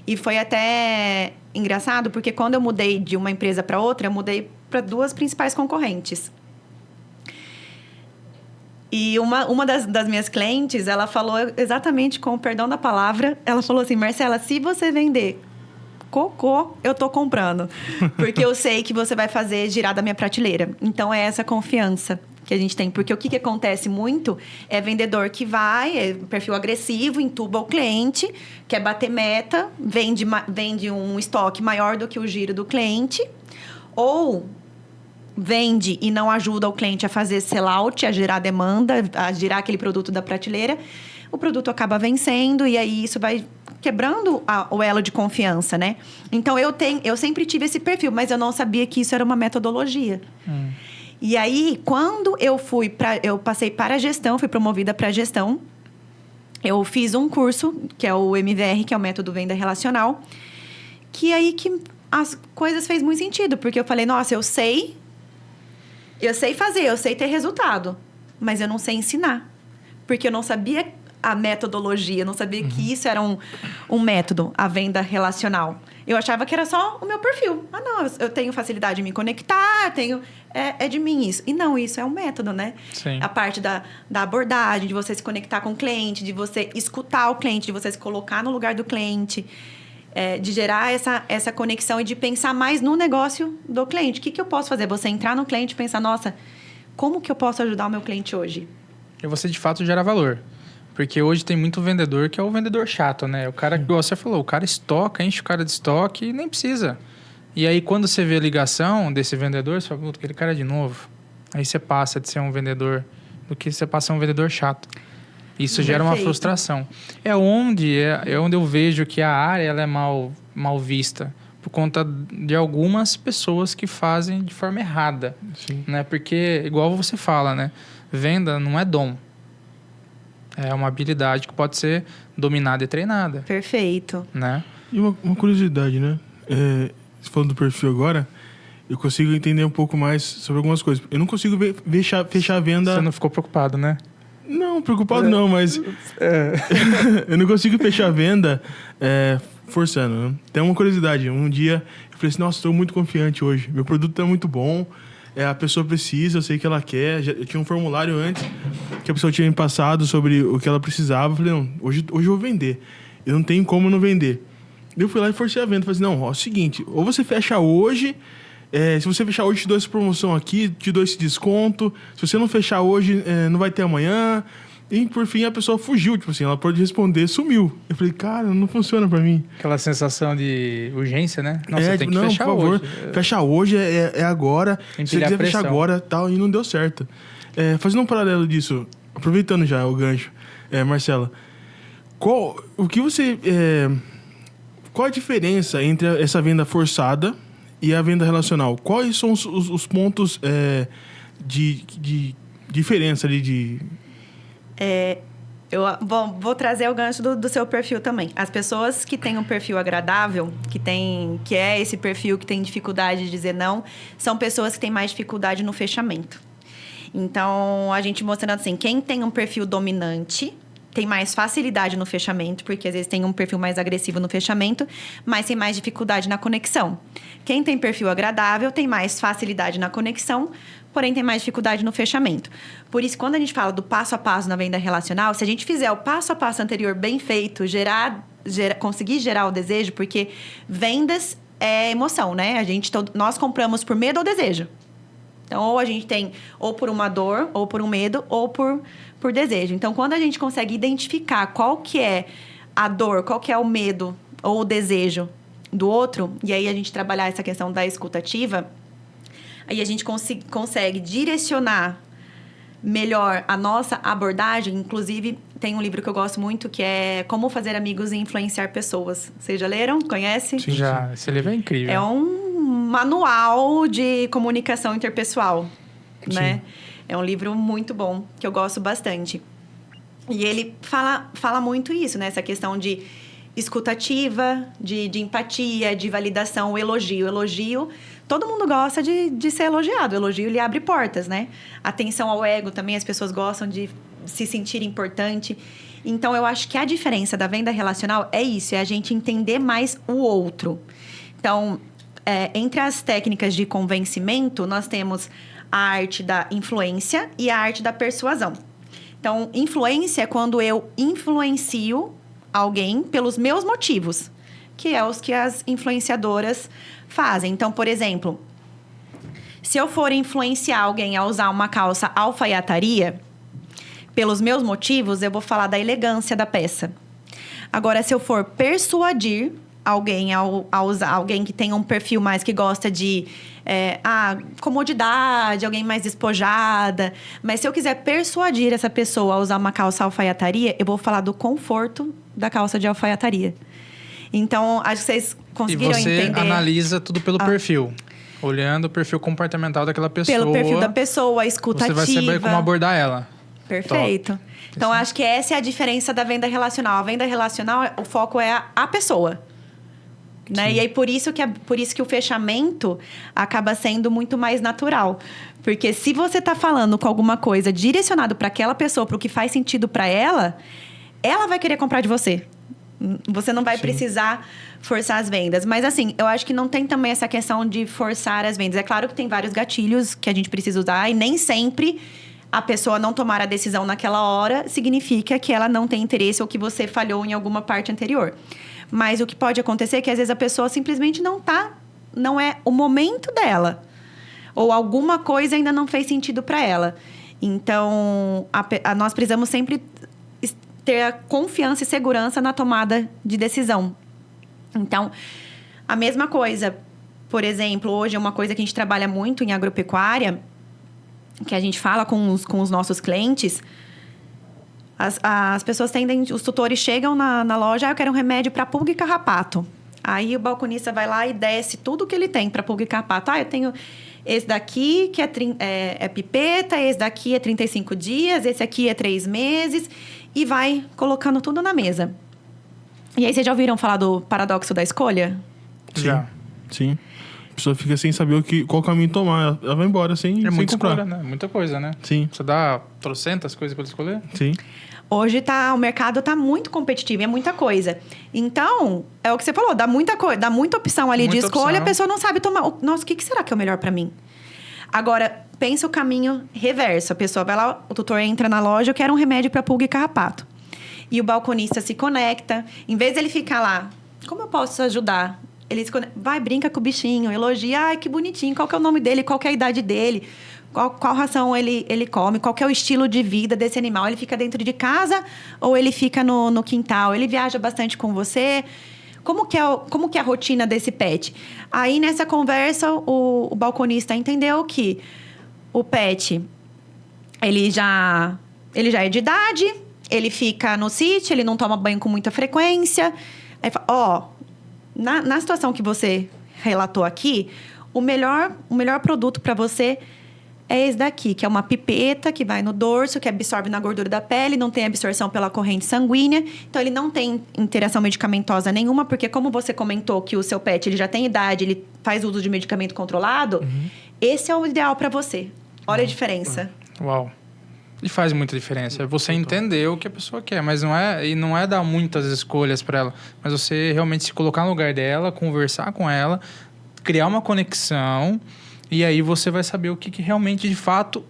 E foi até engraçado, porque quando eu mudei de uma empresa para outra, eu mudei para 2 principais concorrentes. E uma das minhas clientes, ela falou exatamente com o perdão da palavra, ela falou assim, Marcela, se você vender cocô, eu tô comprando. Porque eu sei que você vai fazer girar da minha prateleira. Então, é essa confiança que a gente tem. Porque o que acontece muito é vendedor que vai, é perfil agressivo, entuba o cliente, quer bater meta, vende um estoque maior do que o giro do cliente, ou vende e não ajuda o cliente a fazer sellout, a gerar demanda, a girar aquele produto da prateleira. O produto acaba vencendo e aí isso vai quebrando o elo de confiança, né? Então, eu sempre tive esse perfil, mas eu não sabia que isso era uma metodologia. E aí, quando eu passei para a gestão, fui promovida para a gestão, eu fiz um curso, que é o MVR, que é o Método Venda Relacional, que aí que as coisas fez muito sentido, porque eu falei, nossa, eu sei fazer, eu sei ter resultado, mas eu não sei ensinar, porque eu não sabia a metodologia, eu não sabia que isso era um método, a venda relacional. Eu achava que era só o meu perfil. Ah, não, eu tenho facilidade de me conectar, eu tenho... É de mim isso. E não, isso é um método, né? Sim. A parte da abordagem, de você se conectar com o cliente, de você escutar o cliente, de você se colocar no lugar do cliente, de gerar essa conexão e de pensar mais no negócio do cliente. O que eu posso fazer? Você entrar no cliente e pensar, nossa, como que eu posso ajudar o meu cliente hoje? E você, de fato, gera valor. Porque hoje tem muito vendedor que é o vendedor chato, né? O cara, igual você falou, o cara estoca, enche o cara de estoque e nem precisa. E aí, quando você vê a ligação desse vendedor, você fala, puta, aquele cara é de novo. Aí você passa de ser um vendedor do que você passa a ser um vendedor chato. Isso gera uma frustração. É onde eu vejo que a área ela é mal vista. Por conta de algumas pessoas que fazem de forma errada. Sim. Né? Porque, igual você fala, né? Venda não é dom. É uma habilidade que pode ser dominada e treinada. Perfeito. Né? E uma curiosidade, né? Falando do perfil agora, eu consigo entender um pouco mais sobre algumas coisas. Eu não consigo fechar a venda... Você não ficou preocupado, né? Não, preocupado não, mas... eu não consigo fechar a venda forçando. Né? Tem uma curiosidade. Um dia eu falei assim, nossa, estou muito confiante hoje. Meu produto está muito bom. A pessoa precisa, eu sei que ela quer. Eu tinha um formulário antes que a pessoa tinha me passado sobre o que ela precisava. Eu falei, não, hoje eu vou vender. Eu não tenho como não vender. Eu fui lá e forcei a venda. Falei assim, não, ó, é o seguinte, ou você fecha hoje, se você fechar hoje, te dou essa promoção aqui, te dou esse desconto. Se você não fechar hoje, não vai ter amanhã. E, por fim, a pessoa fugiu. Tipo assim, ela pode responder, sumiu. Eu falei, cara, não funciona pra mim. Aquela sensação de urgência, né? Nossa, você tem que fechar por favor, hoje. Fecha hoje, é agora. Se você quiser fechar agora, tal, e não deu certo. Fazendo um paralelo disso, aproveitando já o gancho, Marcela, qual a diferença entre essa venda forçada e a venda relacional? Quais são os pontos de diferença ali Eu vou trazer o gancho do seu perfil também. As pessoas que têm um perfil agradável, que é esse perfil que tem dificuldade de dizer não, são pessoas que têm mais dificuldade no fechamento. Então, a gente mostrando assim, quem tem um perfil dominante tem mais facilidade no fechamento, porque às vezes tem um perfil mais agressivo no fechamento, mas tem mais dificuldade na conexão. Quem tem perfil agradável tem mais facilidade na conexão, porém tem mais dificuldade no fechamento. Por isso, quando a gente fala do passo a passo na venda relacional, se a gente fizer o passo a passo anterior bem feito, conseguir gerar o desejo, porque vendas é emoção, né? Nós compramos por medo ou desejo. Então, ou a gente tem ou por uma dor, ou por um medo, ou por desejo. Então, quando a gente consegue identificar qual que é a dor, qual que é o medo ou o desejo do outro, e aí a gente trabalhar essa questão da escutativa, aí a gente consegue direcionar melhor a nossa abordagem. Inclusive, tem um livro que eu gosto muito, que é Como Fazer Amigos e Influenciar Pessoas. Vocês já leram? Conhece? Sim, já. Esse livro é incrível. É um manual de comunicação interpessoal, né? É um livro muito bom, que eu gosto bastante. E ele fala muito isso, né? Essa questão de escutativa, de empatia, de validação, o elogio. O elogio, todo mundo gosta de ser elogiado. O elogio, ele abre portas, né? Atenção ao ego também, as pessoas gostam de se sentir importante. Então, eu acho que a diferença da venda relacional é isso, é a gente entender mais o outro. Então, entre as técnicas de convencimento, nós temos a arte da influência e a arte da persuasão. Então, influência é quando eu influencio alguém pelos meus motivos. que é os que as influenciadoras fazem. Então, por exemplo, se eu for influenciar alguém a usar uma calça alfaiataria, pelos meus motivos, eu vou falar da elegância da peça. Agora, se eu for persuadir alguém a usar, alguém que tem um perfil mais que gosta de comodidade, alguém mais despojada. Mas se eu quiser persuadir essa pessoa a usar uma calça alfaiataria, eu vou falar do conforto da calça de alfaiataria. Então, acho que vocês conseguiram entender. E você analisa tudo pelo perfil. Olhando o perfil comportamental daquela pessoa. Pelo perfil da pessoa, a escutativa. Você vai saber como abordar ela. Perfeito. Top. Então, acho que essa é a diferença da venda relacional. A venda relacional, o foco é a pessoa. Né? E aí, por isso que o fechamento acaba sendo muito mais natural. Porque se você está falando com alguma coisa direcionado para aquela pessoa, para o que faz sentido para ela vai querer comprar de você. Você não vai precisar forçar as vendas. Mas, assim, eu acho que não tem também essa questão de forçar as vendas. É claro que tem vários gatilhos que a gente precisa usar e nem sempre a pessoa não tomar a decisão naquela hora significa que ela não tem interesse ou que você falhou em alguma parte anterior. Mas o que pode acontecer é que, às vezes, a pessoa simplesmente não é o momento dela. Ou alguma coisa ainda não fez sentido para ela. Então, nós precisamos sempre ter a confiança e segurança na tomada de decisão. Então, a mesma coisa, por exemplo, hoje é uma coisa que a gente trabalha muito em agropecuária, que a gente fala com os nossos clientes. As pessoas os tutores chegam na loja, eu quero um remédio para pulga e carrapato. Aí o balconista vai lá e desce tudo que ele tem para pulga e carrapato. Eu tenho esse daqui que é pipeta, esse daqui é 35 dias, esse aqui é 3 meses. E vai colocando tudo na mesa. E aí, vocês já ouviram falar do paradoxo da escolha? Já. Sim. A pessoa fica sem saber qual caminho tomar. Ela vai embora sem muita comprar. escolha, né? Muita coisa, né? Sim. Você dá trocentas coisas para escolher? Sim. Hoje o mercado está muito competitivo, é muita coisa. Então, é o que você falou, dá muita opção ali de escolha, a pessoa não sabe tomar. Nossa, o que será que é o melhor para mim? Agora, pensa o caminho reverso. A pessoa vai lá, o tutor entra na loja, eu quero um remédio para pulga e carrapato. E o balconista se conecta. Em vez de ele ficar lá, como eu posso ajudar? Ele se conecta, vai, brinca com o bichinho, elogia, ai, que bonitinho, qual que é o nome dele, qual que é a idade dele, qual ração ele come, qual que é o estilo de vida desse animal. Ele fica dentro de casa ou ele fica no quintal? Ele viaja bastante com você? Como que é a rotina desse pet? Aí, nessa conversa, o balconista entendeu que o pet, ele já é de idade, ele fica no sítio, ele não toma banho com muita frequência. Aí fala, na situação que você relatou aqui, o melhor produto para você é esse daqui, que é uma pipeta que vai no dorso, que absorve na gordura da pele, não tem absorção pela corrente sanguínea. Então, ele não tem interação medicamentosa nenhuma, porque como você comentou que o seu pet ele já tem idade, ele faz uso de medicamento controlado, esse é o ideal para você. Olha a diferença. Uau. E faz muita diferença. É você entender o que a pessoa quer, mas não é dar muitas escolhas para ela, mas você realmente se colocar no lugar dela, conversar com ela, criar uma conexão. E aí você vai saber o que realmente, de fato,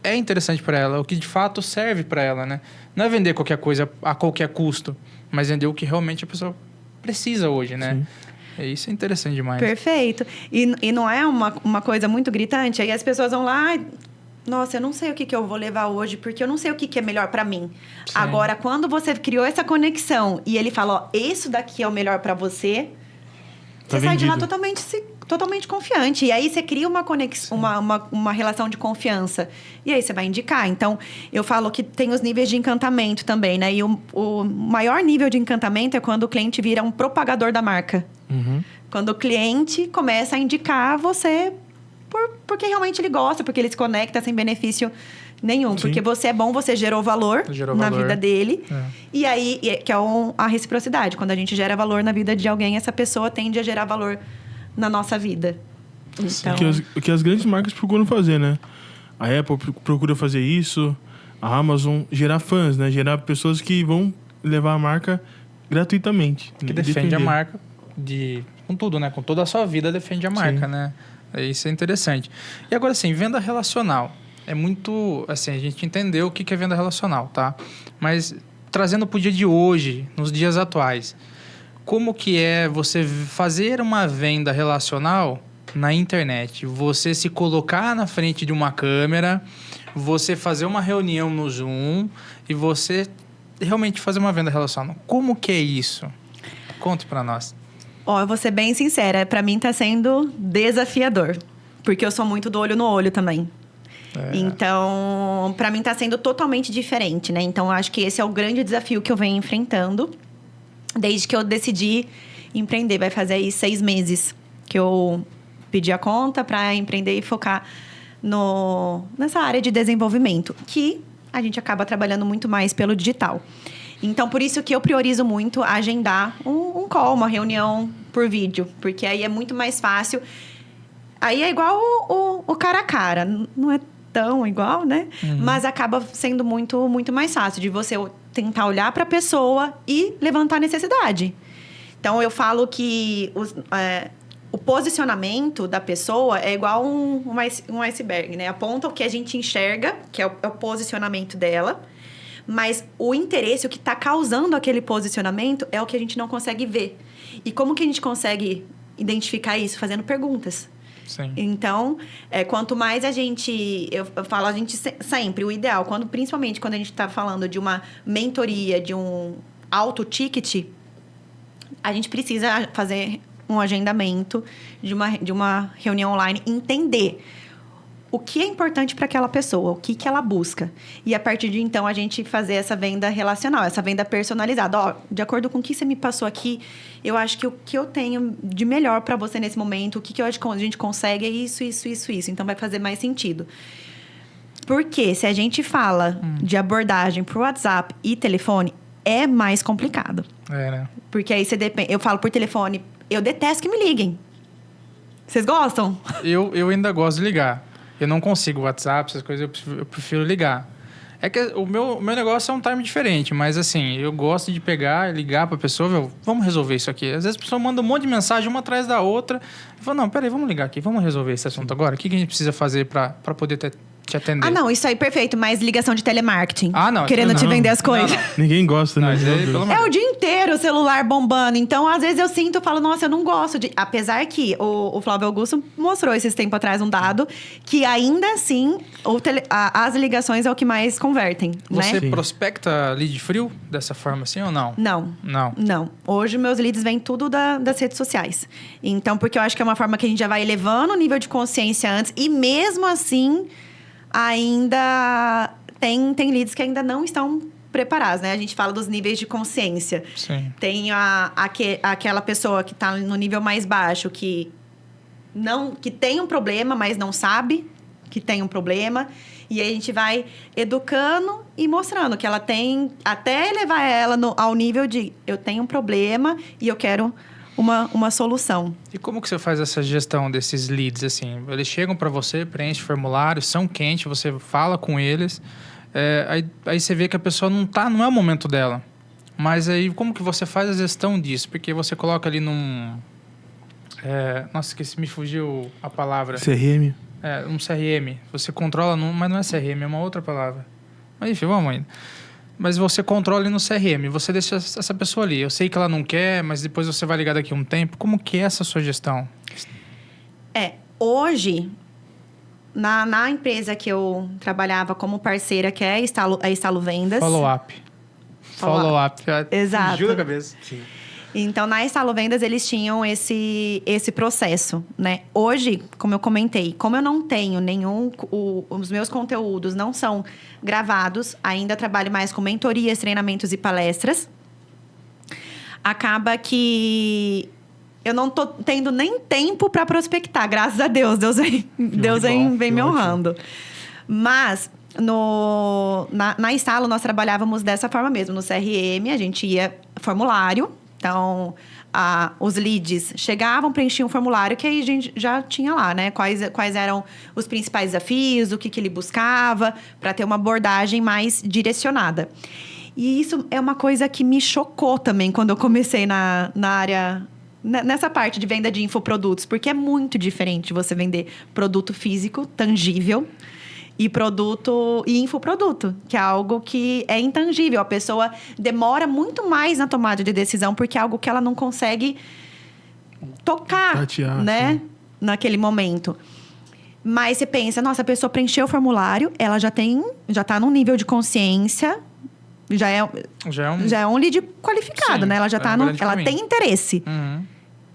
é interessante para ela, o que de fato serve para ela, né? Não é vender qualquer coisa a qualquer custo, mas vender o que realmente a pessoa precisa hoje, né? Sim. Isso é interessante demais. Perfeito. E não é uma coisa muito gritante? Aí as pessoas vão lá, nossa, eu não sei o que eu vou levar hoje, porque eu não sei o que é melhor para mim. Sim. Agora, quando você criou essa conexão e ele fala, isso daqui é o melhor para você, você sai de lá totalmente confiante. E aí, você cria uma conexão, uma relação de confiança. E aí, você vai indicar. Então, eu falo que tem os níveis de encantamento também, né? E o maior nível de encantamento é quando o cliente vira um propagador da marca. Quando o cliente começa a indicar você porque realmente ele gosta, porque ele se conecta sem benefício nenhum. Sim. Porque você é bom, você gerou valor na vida dele. E aí, que é a reciprocidade. Quando a gente gera valor na vida de alguém, essa pessoa tende a gerar valor na nossa vida. Então... O que as grandes marcas procuram fazer, né? A Apple procura fazer isso, a Amazon gerar fãs, né? Gerar pessoas que vão levar a marca gratuitamente. Que defende a marca com tudo, né? Com toda a sua vida defende a marca, né? Isso é interessante. E agora, assim, venda relacional. É muito... Assim, a gente entendeu o que é venda relacional, tá? Mas, trazendo para o dia de hoje, nos dias atuais, como que é você fazer uma venda relacional na internet. Você se colocar na frente de uma câmera, você fazer uma reunião no Zoom e você realmente fazer uma venda relacional. Como que é isso? Conte pra nós. Ó, eu vou ser bem sincera, pra mim tá sendo desafiador. Porque eu sou muito do olho no olho também. Então, pra mim tá sendo totalmente diferente, né? Então, eu acho que esse é o grande desafio que eu venho enfrentando desde que eu decidi empreender. Vai fazer aí 6 meses que eu pedi a conta pra empreender e focar nessa área de desenvolvimento, que a gente acaba trabalhando muito mais pelo digital. Então, por isso que eu priorizo muito agendar um call, uma reunião por vídeo. Porque aí é muito mais fácil. Aí é igual o cara a cara. Não é tão igual, né? Mas acaba sendo muito, muito mais fácil de você tentar olhar para a pessoa e levantar a necessidade. Então, eu falo que o posicionamento da pessoa é igual um iceberg, né? Aponta o que a gente enxerga, que é o posicionamento dela. Mas o interesse, o que está causando aquele posicionamento é o que a gente não consegue ver. E como que a gente consegue identificar isso? Fazendo perguntas. Sim. Então, quanto mais a gente... Eu falo a gente sempre, o ideal, principalmente quando a gente está falando de uma mentoria, de um alto ticket, a gente precisa fazer um agendamento de uma reunião online, entender o que é importante para aquela pessoa, o que ela busca. E a partir de então, a gente fazer essa venda relacional, essa venda personalizada. Ó, de acordo com o que você me passou aqui, eu acho que o que eu tenho de melhor para você nesse momento, o que a gente consegue é isso. Então, vai fazer mais sentido. Porque se a gente fala de abordagem por WhatsApp e telefone, é mais complicado. Né? Porque aí eu falo por telefone, eu detesto que me liguem. Vocês gostam? Eu ainda gosto de ligar. Eu não consigo WhatsApp, essas coisas, eu prefiro ligar. É que o meu negócio é um time diferente, mas assim, eu gosto de pegar e ligar pra pessoa, vamos resolver isso aqui. Às vezes a pessoa manda um monte de mensagem, uma atrás da outra. Eu falo, não, peraí, vamos ligar aqui, vamos resolver esse assunto agora. O que a gente precisa fazer pra poder te atender? Ah, não, isso aí, perfeito. Mas ligação de telemarketing. Ah, não. Querendo te vender as coisas. Não. Ninguém gosta, né? É o dia inteiro o celular bombando. Então, às vezes eu sinto, eu falo, nossa, eu não gosto de... Apesar que o Flávio Augusto mostrou esses tempos atrás um dado que ainda assim as ligações é o que mais convertem, Você né? prospecta lead frio dessa forma assim ou não? Não. Hoje, meus leads vêm tudo das redes sociais. Então, porque eu acho que é uma forma que a gente já vai elevando o nível de consciência antes. E mesmo assim, ainda tem leads que ainda não estão preparados, né? A gente fala dos níveis de consciência. Sim. Tem aquela pessoa que está no nível mais baixo, que tem um problema, mas não sabe que tem um problema. E aí a gente vai educando e mostrando que ela tem... Até levar ela ao nível de... Eu tenho um problema e eu quero uma solução. E como que você faz essa gestão desses leads, assim? Eles chegam para você, preenchem formulário, são quentes, você fala com eles... aí você vê que a pessoa não é o momento dela. Mas aí, como que você faz a gestão disso? Porque você coloca ali num... nossa, esqueci, me fugiu a palavra. CRM. Um CRM. Você controla, mas não é CRM, é uma outra palavra. Mas enfim, vamos ainda. Mas você controla no CRM, você deixa essa pessoa ali. Eu sei que ela não quer, mas depois você vai ligar daqui a um tempo. Como que é essa sua gestão? Hoje... Na empresa que eu trabalhava como parceira, que é a Estalo Vendas... Follow-up. Exato. Fugiu da cabeça. Sim. Então, na Estalo Vendas, eles tinham esse processo, né? Hoje, como eu comentei, como eu não tenho os meus conteúdos não são gravados, ainda trabalho mais com mentorias, treinamentos e palestras. Acaba que... Eu não tô tendo nem tempo para prospectar, graças a Deus. Deus vem me honrando. Mas, na Estalo, nós trabalhávamos dessa forma mesmo. No CRM, a gente ia formulário. Então, os leads chegavam, preenchiam um formulário, que aí a gente já tinha lá, né? Quais eram os principais desafios, o que ele buscava, para ter uma abordagem mais direcionada. E isso é uma coisa que me chocou também, quando eu comecei na área... Nessa parte de venda de infoprodutos, porque é muito diferente você vender produto físico, tangível, e infoproduto, que é algo que é intangível. A pessoa demora muito mais na tomada de decisão porque é algo que ela não consegue tocar, tatear, né? sim. Naquele momento. Mas você pensa, nossa, a pessoa preencheu o formulário, ela já tá num nível de consciência, já é um lead qualificado, Sim, né? Ela já tá no, ela tem interesse. Uhum.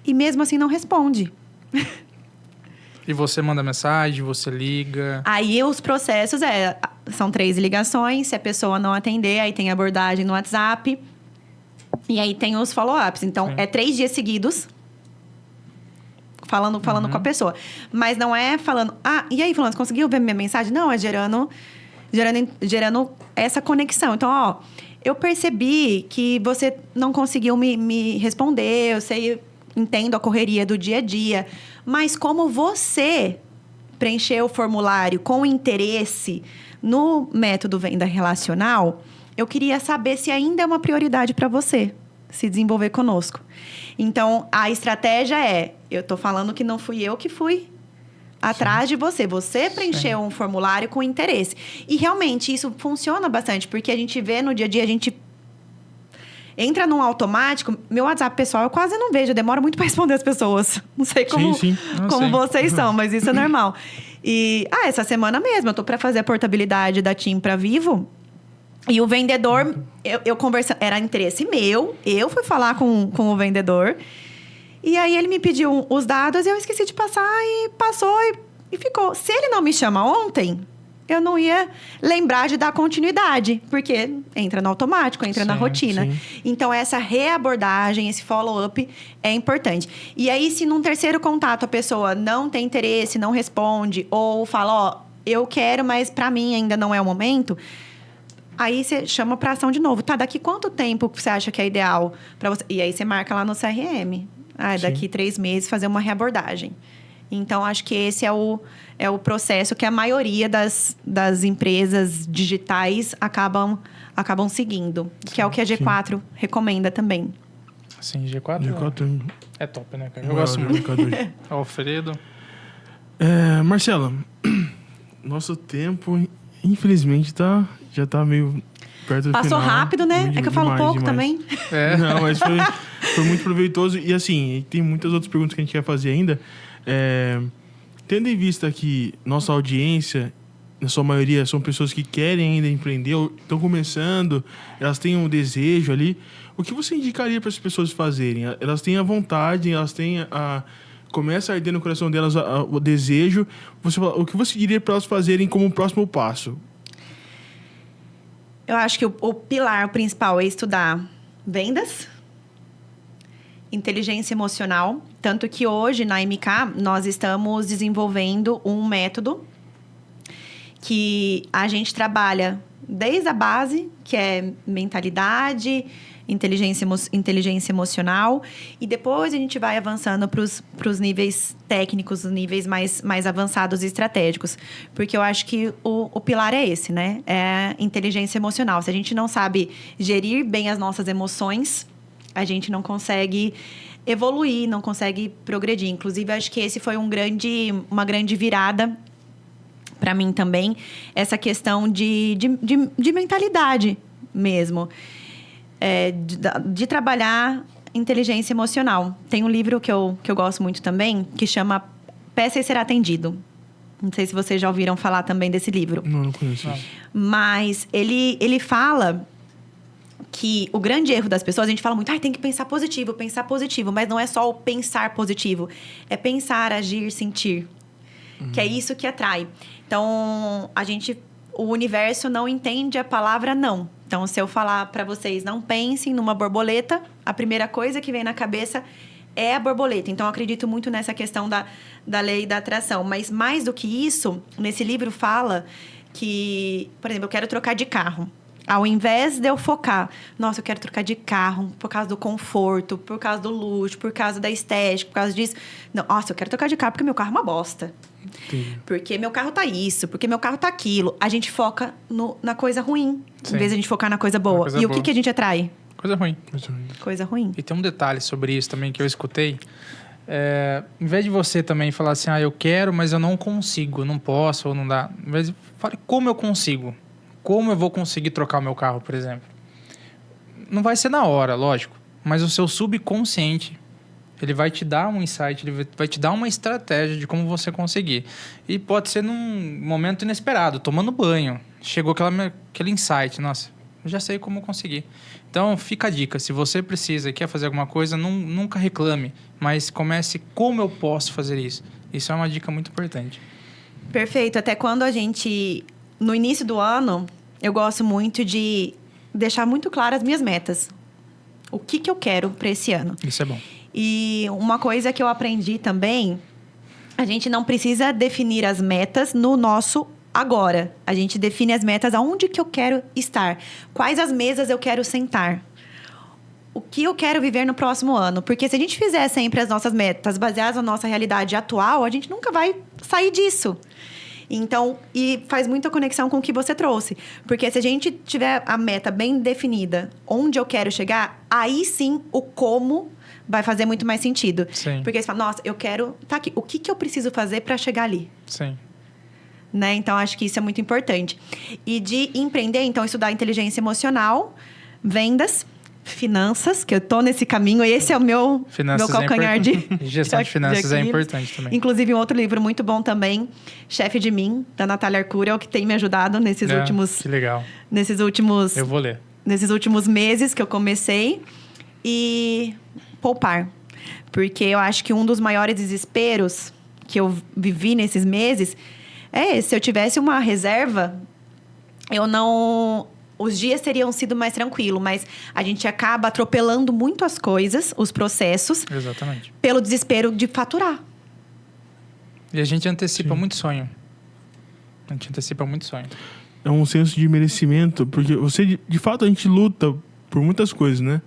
E mesmo assim não responde. E você manda mensagem, você liga. Aí os processos são 3 ligações, se a pessoa não atender, aí tem abordagem no WhatsApp. E aí tem os follow-ups. Então, Sim. é 3 dias seguidos falando com a pessoa. Mas não é falando, e aí, fulano, você conseguiu ver minha mensagem? Não, é gerando essa conexão. Então, eu percebi que você não conseguiu me responder, entendo a correria do dia a dia, mas como você preencheu o formulário com interesse no método Venda Relacional, eu queria saber se ainda é uma prioridade para você se desenvolver conosco. Então, a estratégia eu tô falando que não fui eu que fui atrás de você. Você preencheu um formulário com interesse. E realmente isso funciona bastante, porque a gente vê no dia a dia, a gente entra num automático. Meu WhatsApp pessoal eu quase não vejo, eu demoro muito para responder as pessoas. Não sei como vocês são, mas isso é normal. E essa semana mesmo, eu tô para fazer a portabilidade da TIM para Vivo. E o vendedor, eu conversando, era interesse meu, eu fui falar com o vendedor. E aí ele me pediu os dados e eu esqueci de passar e passou e ficou. Se ele não me chama ontem, eu não ia lembrar de dar continuidade, porque entra no automático, entra na rotina. Sim. Então, essa reabordagem, esse follow-up é importante. E aí, se num terceiro contato a pessoa não tem interesse, não responde, ou fala, eu quero, mas para mim ainda não é o momento, aí você chama para ação de novo. Tá, daqui quanto tempo você acha que é ideal para você? E aí você marca lá no CRM. Daqui 3 meses fazer uma reabordagem. Então, acho que esse é o processo que a maioria das empresas digitais acabam seguindo. Sim, que é o que a G4 recomenda também. Sim, G4 é top, né, cara? Eu gosto muito. Alfredo. Marcela, nosso tempo, infelizmente, já tá meio perto do Passou final. Rápido, né? É que eu falo pouco também. Não, mas foi muito proveitoso. E assim, tem muitas outras perguntas que a gente quer fazer ainda. Tendo em vista que nossa audiência, na sua maioria, são pessoas que querem ainda empreender, ou estão começando, elas têm um desejo ali, o que você indicaria para as pessoas fazerem? Elas têm a vontade, elas têm começa a arder no coração delas o desejo. O que você diria para elas fazerem como próximo passo? Eu acho que o pilar principal é estudar vendas, inteligência emocional. Tanto que hoje, na MK, nós estamos desenvolvendo um método que a gente trabalha desde a base, que é mentalidade, inteligência emocional, e depois a gente vai avançando para os níveis técnicos, os níveis mais avançados e estratégicos. Porque eu acho que o pilar é esse, né? É a inteligência emocional. Se a gente não sabe gerir bem as nossas emoções, a gente não consegue evoluir, não consegue progredir. Inclusive, acho que esse foi uma grande virada para mim também, essa questão de mentalidade mesmo. De trabalhar inteligência emocional. Tem um livro que eu gosto muito também, que chama Peça e Será Atendido. Não sei se vocês já ouviram falar também desse livro. Não conheço. Mas ele fala que o grande erro das pessoas, a gente fala muito, tem que pensar positivo, mas não é só o pensar positivo, é pensar, agir, sentir. Que é isso que atrai. Então, o universo não entende a palavra não. Então, se eu falar para vocês, não pensem numa borboleta, a primeira coisa que vem na cabeça é a borboleta. Então, eu acredito muito nessa questão da lei da atração. Mas, mais do que isso, nesse livro fala que, por exemplo, eu quero trocar de carro. Ao invés de eu focar, nossa, eu quero trocar de carro por causa do conforto, por causa do luxo, por causa da estética, por causa disso. Não, nossa, eu quero trocar de carro porque meu carro é uma bosta. Entendi. Porque meu carro tá isso, porque meu carro tá aquilo. A gente foca na coisa ruim, Sim. Em vez de a gente focar na coisa boa. E o que a gente atrai? Coisa ruim. Coisa ruim. E tem um detalhe sobre isso também que eu escutei. Em vez de você também falar assim, eu quero, mas eu não consigo, não posso ou não dá. Em vez de fale como eu consigo. Como eu vou conseguir trocar o meu carro, por exemplo. Não vai ser na hora, lógico. Mas o seu subconsciente, ele vai te dar um insight, ele vai te dar uma estratégia de como você conseguir. E pode ser num momento inesperado, tomando banho. Chegou aquele insight, nossa, eu já sei como conseguir. Então, fica a dica. Se você precisa e quer fazer alguma coisa, nunca reclame. Mas comece como eu posso fazer isso. Isso é uma dica muito importante. Perfeito. Até quando a gente... No início do ano, eu gosto muito de deixar muito claras as minhas metas. O que eu quero para esse ano. Isso é bom. E uma coisa que eu aprendi também... A gente não precisa definir as metas no nosso agora. A gente define as metas aonde que eu quero estar. Quais as mesas eu quero sentar. O que eu quero viver no próximo ano. Porque se a gente fizer sempre as nossas metas baseadas na nossa realidade atual, a gente nunca vai sair disso. Então, e faz muita conexão com o que você trouxe. Porque se a gente tiver a meta bem definida, onde eu quero chegar, aí sim o como vai fazer muito mais sentido. Sim. Porque você fala, nossa, eu quero... Tá aqui, o que eu preciso fazer para chegar ali? Sim. Né? Então, acho que isso é muito importante. E de empreender, então, estudar inteligência emocional, vendas, finanças, que eu tô nesse caminho. E esse é o meu calcanhar de... Gestão de finanças é importante também. Inclusive, um outro livro muito bom também, Chefe de Mim, da Natália Arcura, que tem me ajudado nesses últimos... Que legal. Nesses últimos... Eu vou ler. Nesses últimos meses que eu comecei. E poupar. Porque eu acho que um dos maiores desesperos que eu vivi nesses meses é esse. Se eu tivesse uma reserva, eu não... Os dias teriam sido mais tranquilos, mas a gente acaba atropelando muito as coisas, os processos. Exatamente. Pelo desespero de faturar. E a gente antecipa muito sonho. A gente antecipa muito sonho. É um senso de merecimento, porque você, de fato, a gente luta por muitas coisas, né?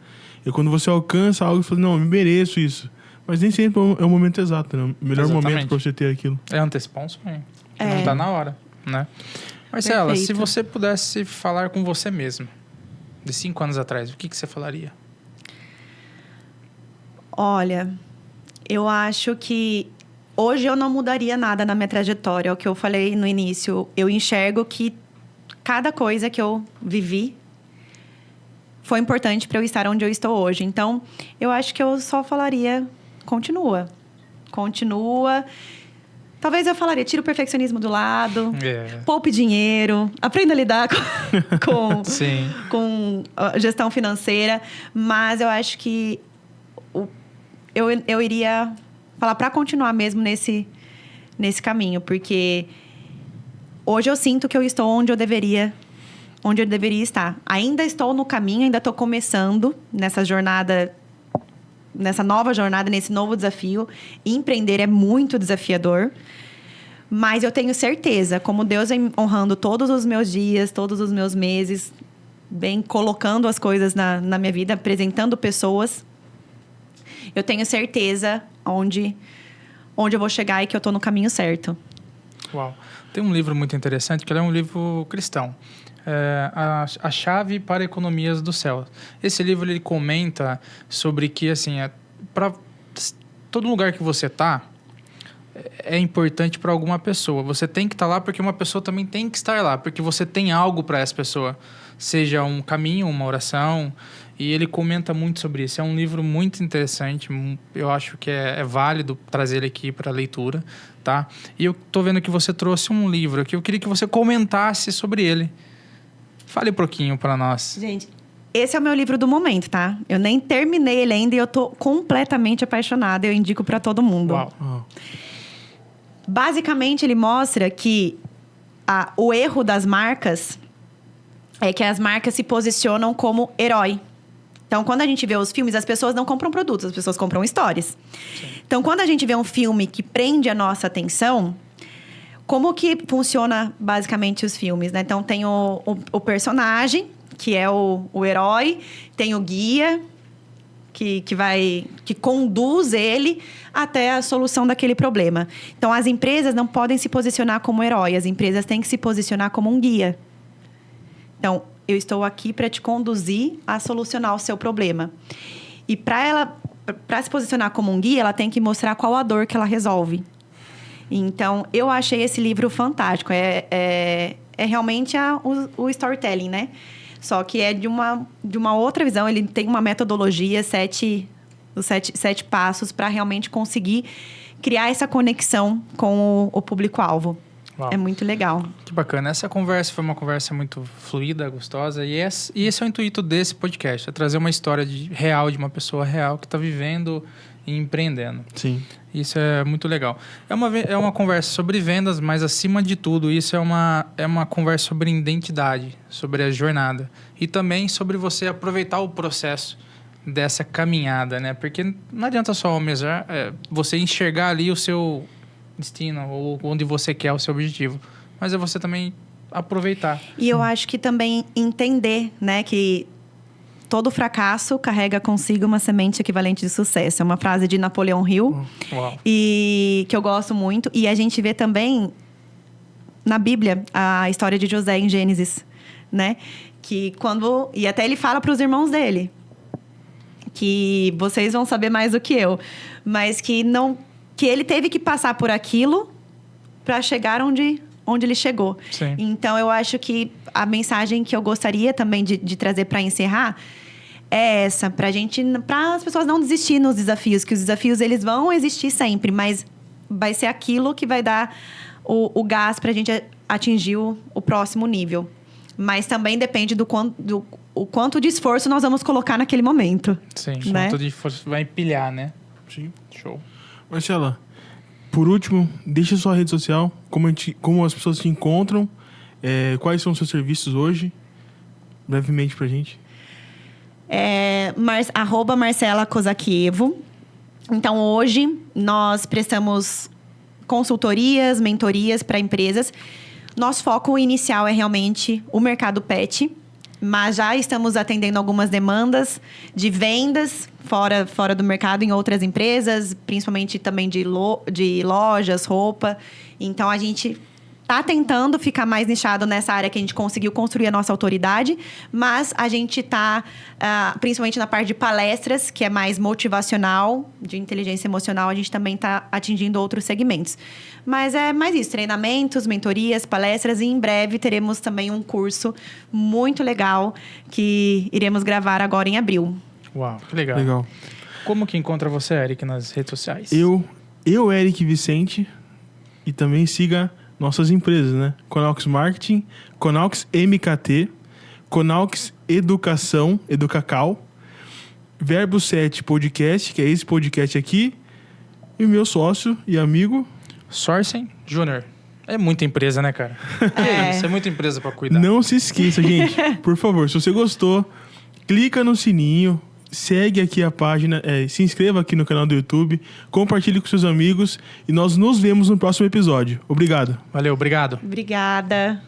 E quando você alcança algo, você fala, não, eu me mereço isso. Mas nem sempre é o momento exato, né? O melhor momento para você ter aquilo. É antecipar um sonho. Que não tá na hora, né? Marcela, Perfeito. se você pudesse falar com você mesma, de 5 anos atrás, o que você falaria? Olha, eu acho que hoje eu não mudaria nada na minha trajetória. É o que eu falei no início. Eu enxergo que cada coisa que eu vivi foi importante para eu estar onde eu estou hoje. Então, eu acho que eu só falaria, continua. Continua. Talvez eu falaria, tira o perfeccionismo do lado, poupe dinheiro, aprenda a lidar com a gestão financeira. Mas eu acho que eu iria falar para continuar mesmo nesse caminho. Porque hoje eu sinto que eu estou onde eu deveria estar. Ainda estou no caminho, ainda estou começando nessa jornada, nessa nova jornada, nesse novo desafio. Empreender é muito desafiador, mas eu tenho certeza, como Deus vem honrando todos os meus dias, todos os meus meses, vem colocando as coisas na minha vida, apresentando pessoas, eu tenho certeza onde eu vou chegar e que eu estou no caminho certo. Uau! Tem um livro muito interessante, que ele é um livro cristão. A Chave para Economias do Céu. Esse livro ele comenta sobre que assim, para todo lugar que você está é importante para alguma pessoa. Você tem que estar lá porque uma pessoa também tem que estar lá, porque você tem algo para essa pessoa, seja um caminho, uma oração. E ele comenta muito sobre isso. É um livro muito interessante. Eu acho que é válido trazer ele aqui para leitura, tá? E eu tô vendo que você trouxe um livro aqui. Eu queria que você comentasse sobre ele. Fale um pouquinho para nós. Gente, esse é o meu livro do momento, tá? Eu nem terminei ele ainda e eu tô completamente apaixonada. Eu indico para todo mundo. Uau. Basicamente, ele mostra que o erro das marcas é que as marcas se posicionam como herói. Então, quando a gente vê os filmes, as pessoas não compram produtos, as pessoas compram histórias. Sim. Então, quando a gente vê um filme que prende a nossa atenção, como que funciona basicamente os filmes, né? Então, tem o personagem, que é o herói, tem o guia, que conduz ele até a solução daquele problema. Então, as empresas não podem se posicionar como herói, as empresas têm que se posicionar como um guia. Então, eu estou aqui para te conduzir a solucionar o seu problema. E para para se posicionar como um guia, ela tem que mostrar qual a dor que ela resolve. Então, eu achei esse livro fantástico. É realmente o storytelling, né? Só que é de uma outra visão. Ele tem uma metodologia, os sete passos para realmente conseguir criar essa conexão com o público-alvo. Uau. É muito legal. Que bacana. Essa conversa foi uma conversa muito fluida, gostosa. E esse é o intuito desse podcast. É trazer uma história real de uma pessoa real que está vivendo e empreendendo. Sim. Isso é muito legal. É uma conversa sobre vendas, mas acima de tudo, isso é uma conversa sobre identidade, sobre a jornada. E também sobre você aproveitar o processo dessa caminhada, né? Porque não adianta só almejar, você enxergar ali o seu destino, ou onde você quer o seu objetivo. Mas é você também aproveitar. E eu acho que também entender, né, que todo fracasso carrega consigo uma semente equivalente de sucesso. É uma frase de Napoleão Hill. Uau. E que eu gosto muito. E a gente vê também na Bíblia a história de José em Gênesis, né? E até ele fala para os irmãos dele que vocês vão saber mais do que eu, mas que ele teve que passar por aquilo para chegar onde ele chegou. Sim. Então, eu acho que a mensagem que eu gostaria também de trazer para encerrar é essa, para as pessoas não desistirem nos desafios, que os desafios eles vão existir sempre, mas vai ser aquilo que vai dar o gás para a gente atingir o próximo nível. Mas também depende do quanto de esforço nós vamos colocar naquele momento. Sim, né? quanto de força vai empilhar, né? Sim. Show. Marcela, por último, deixa sua rede social, como as pessoas te encontram, quais são os seus serviços hoje, brevemente pra gente. @Marcela Kozakievo. Então, hoje, nós prestamos consultorias, mentorias para empresas. Nosso foco inicial é realmente o mercado pet, mas já estamos atendendo algumas demandas de vendas fora do mercado em outras empresas, principalmente também de lojas, roupa. Então, a gente está tentando ficar mais nichado nessa área que a gente conseguiu construir a nossa autoridade, mas a gente está, principalmente na parte de palestras, que é mais motivacional, de inteligência emocional, a gente também está atingindo outros segmentos. Mas é mais isso, treinamentos, mentorias, palestras, e em breve teremos também um curso muito legal que iremos gravar agora em abril. Uau, que legal. Legal. Como que encontra você, Eric, nas redes sociais? Eu, Eric Vicente, e também siga nossas empresas, né? Conaux Marketing, Conaux MKT, Conaux Educação, Educacal, Verbo 7 Podcast, que é esse podcast aqui, e o meu sócio e amigo... Sourcing Júnior. É muita empresa, né, cara? Isso, é muita empresa pra cuidar. Não se esqueça, gente, por favor, se você gostou, clica no sininho, segue aqui a página, se inscreva aqui no canal do YouTube, compartilhe com seus amigos e nós nos vemos no próximo episódio. Obrigado. Valeu, obrigado. Obrigada.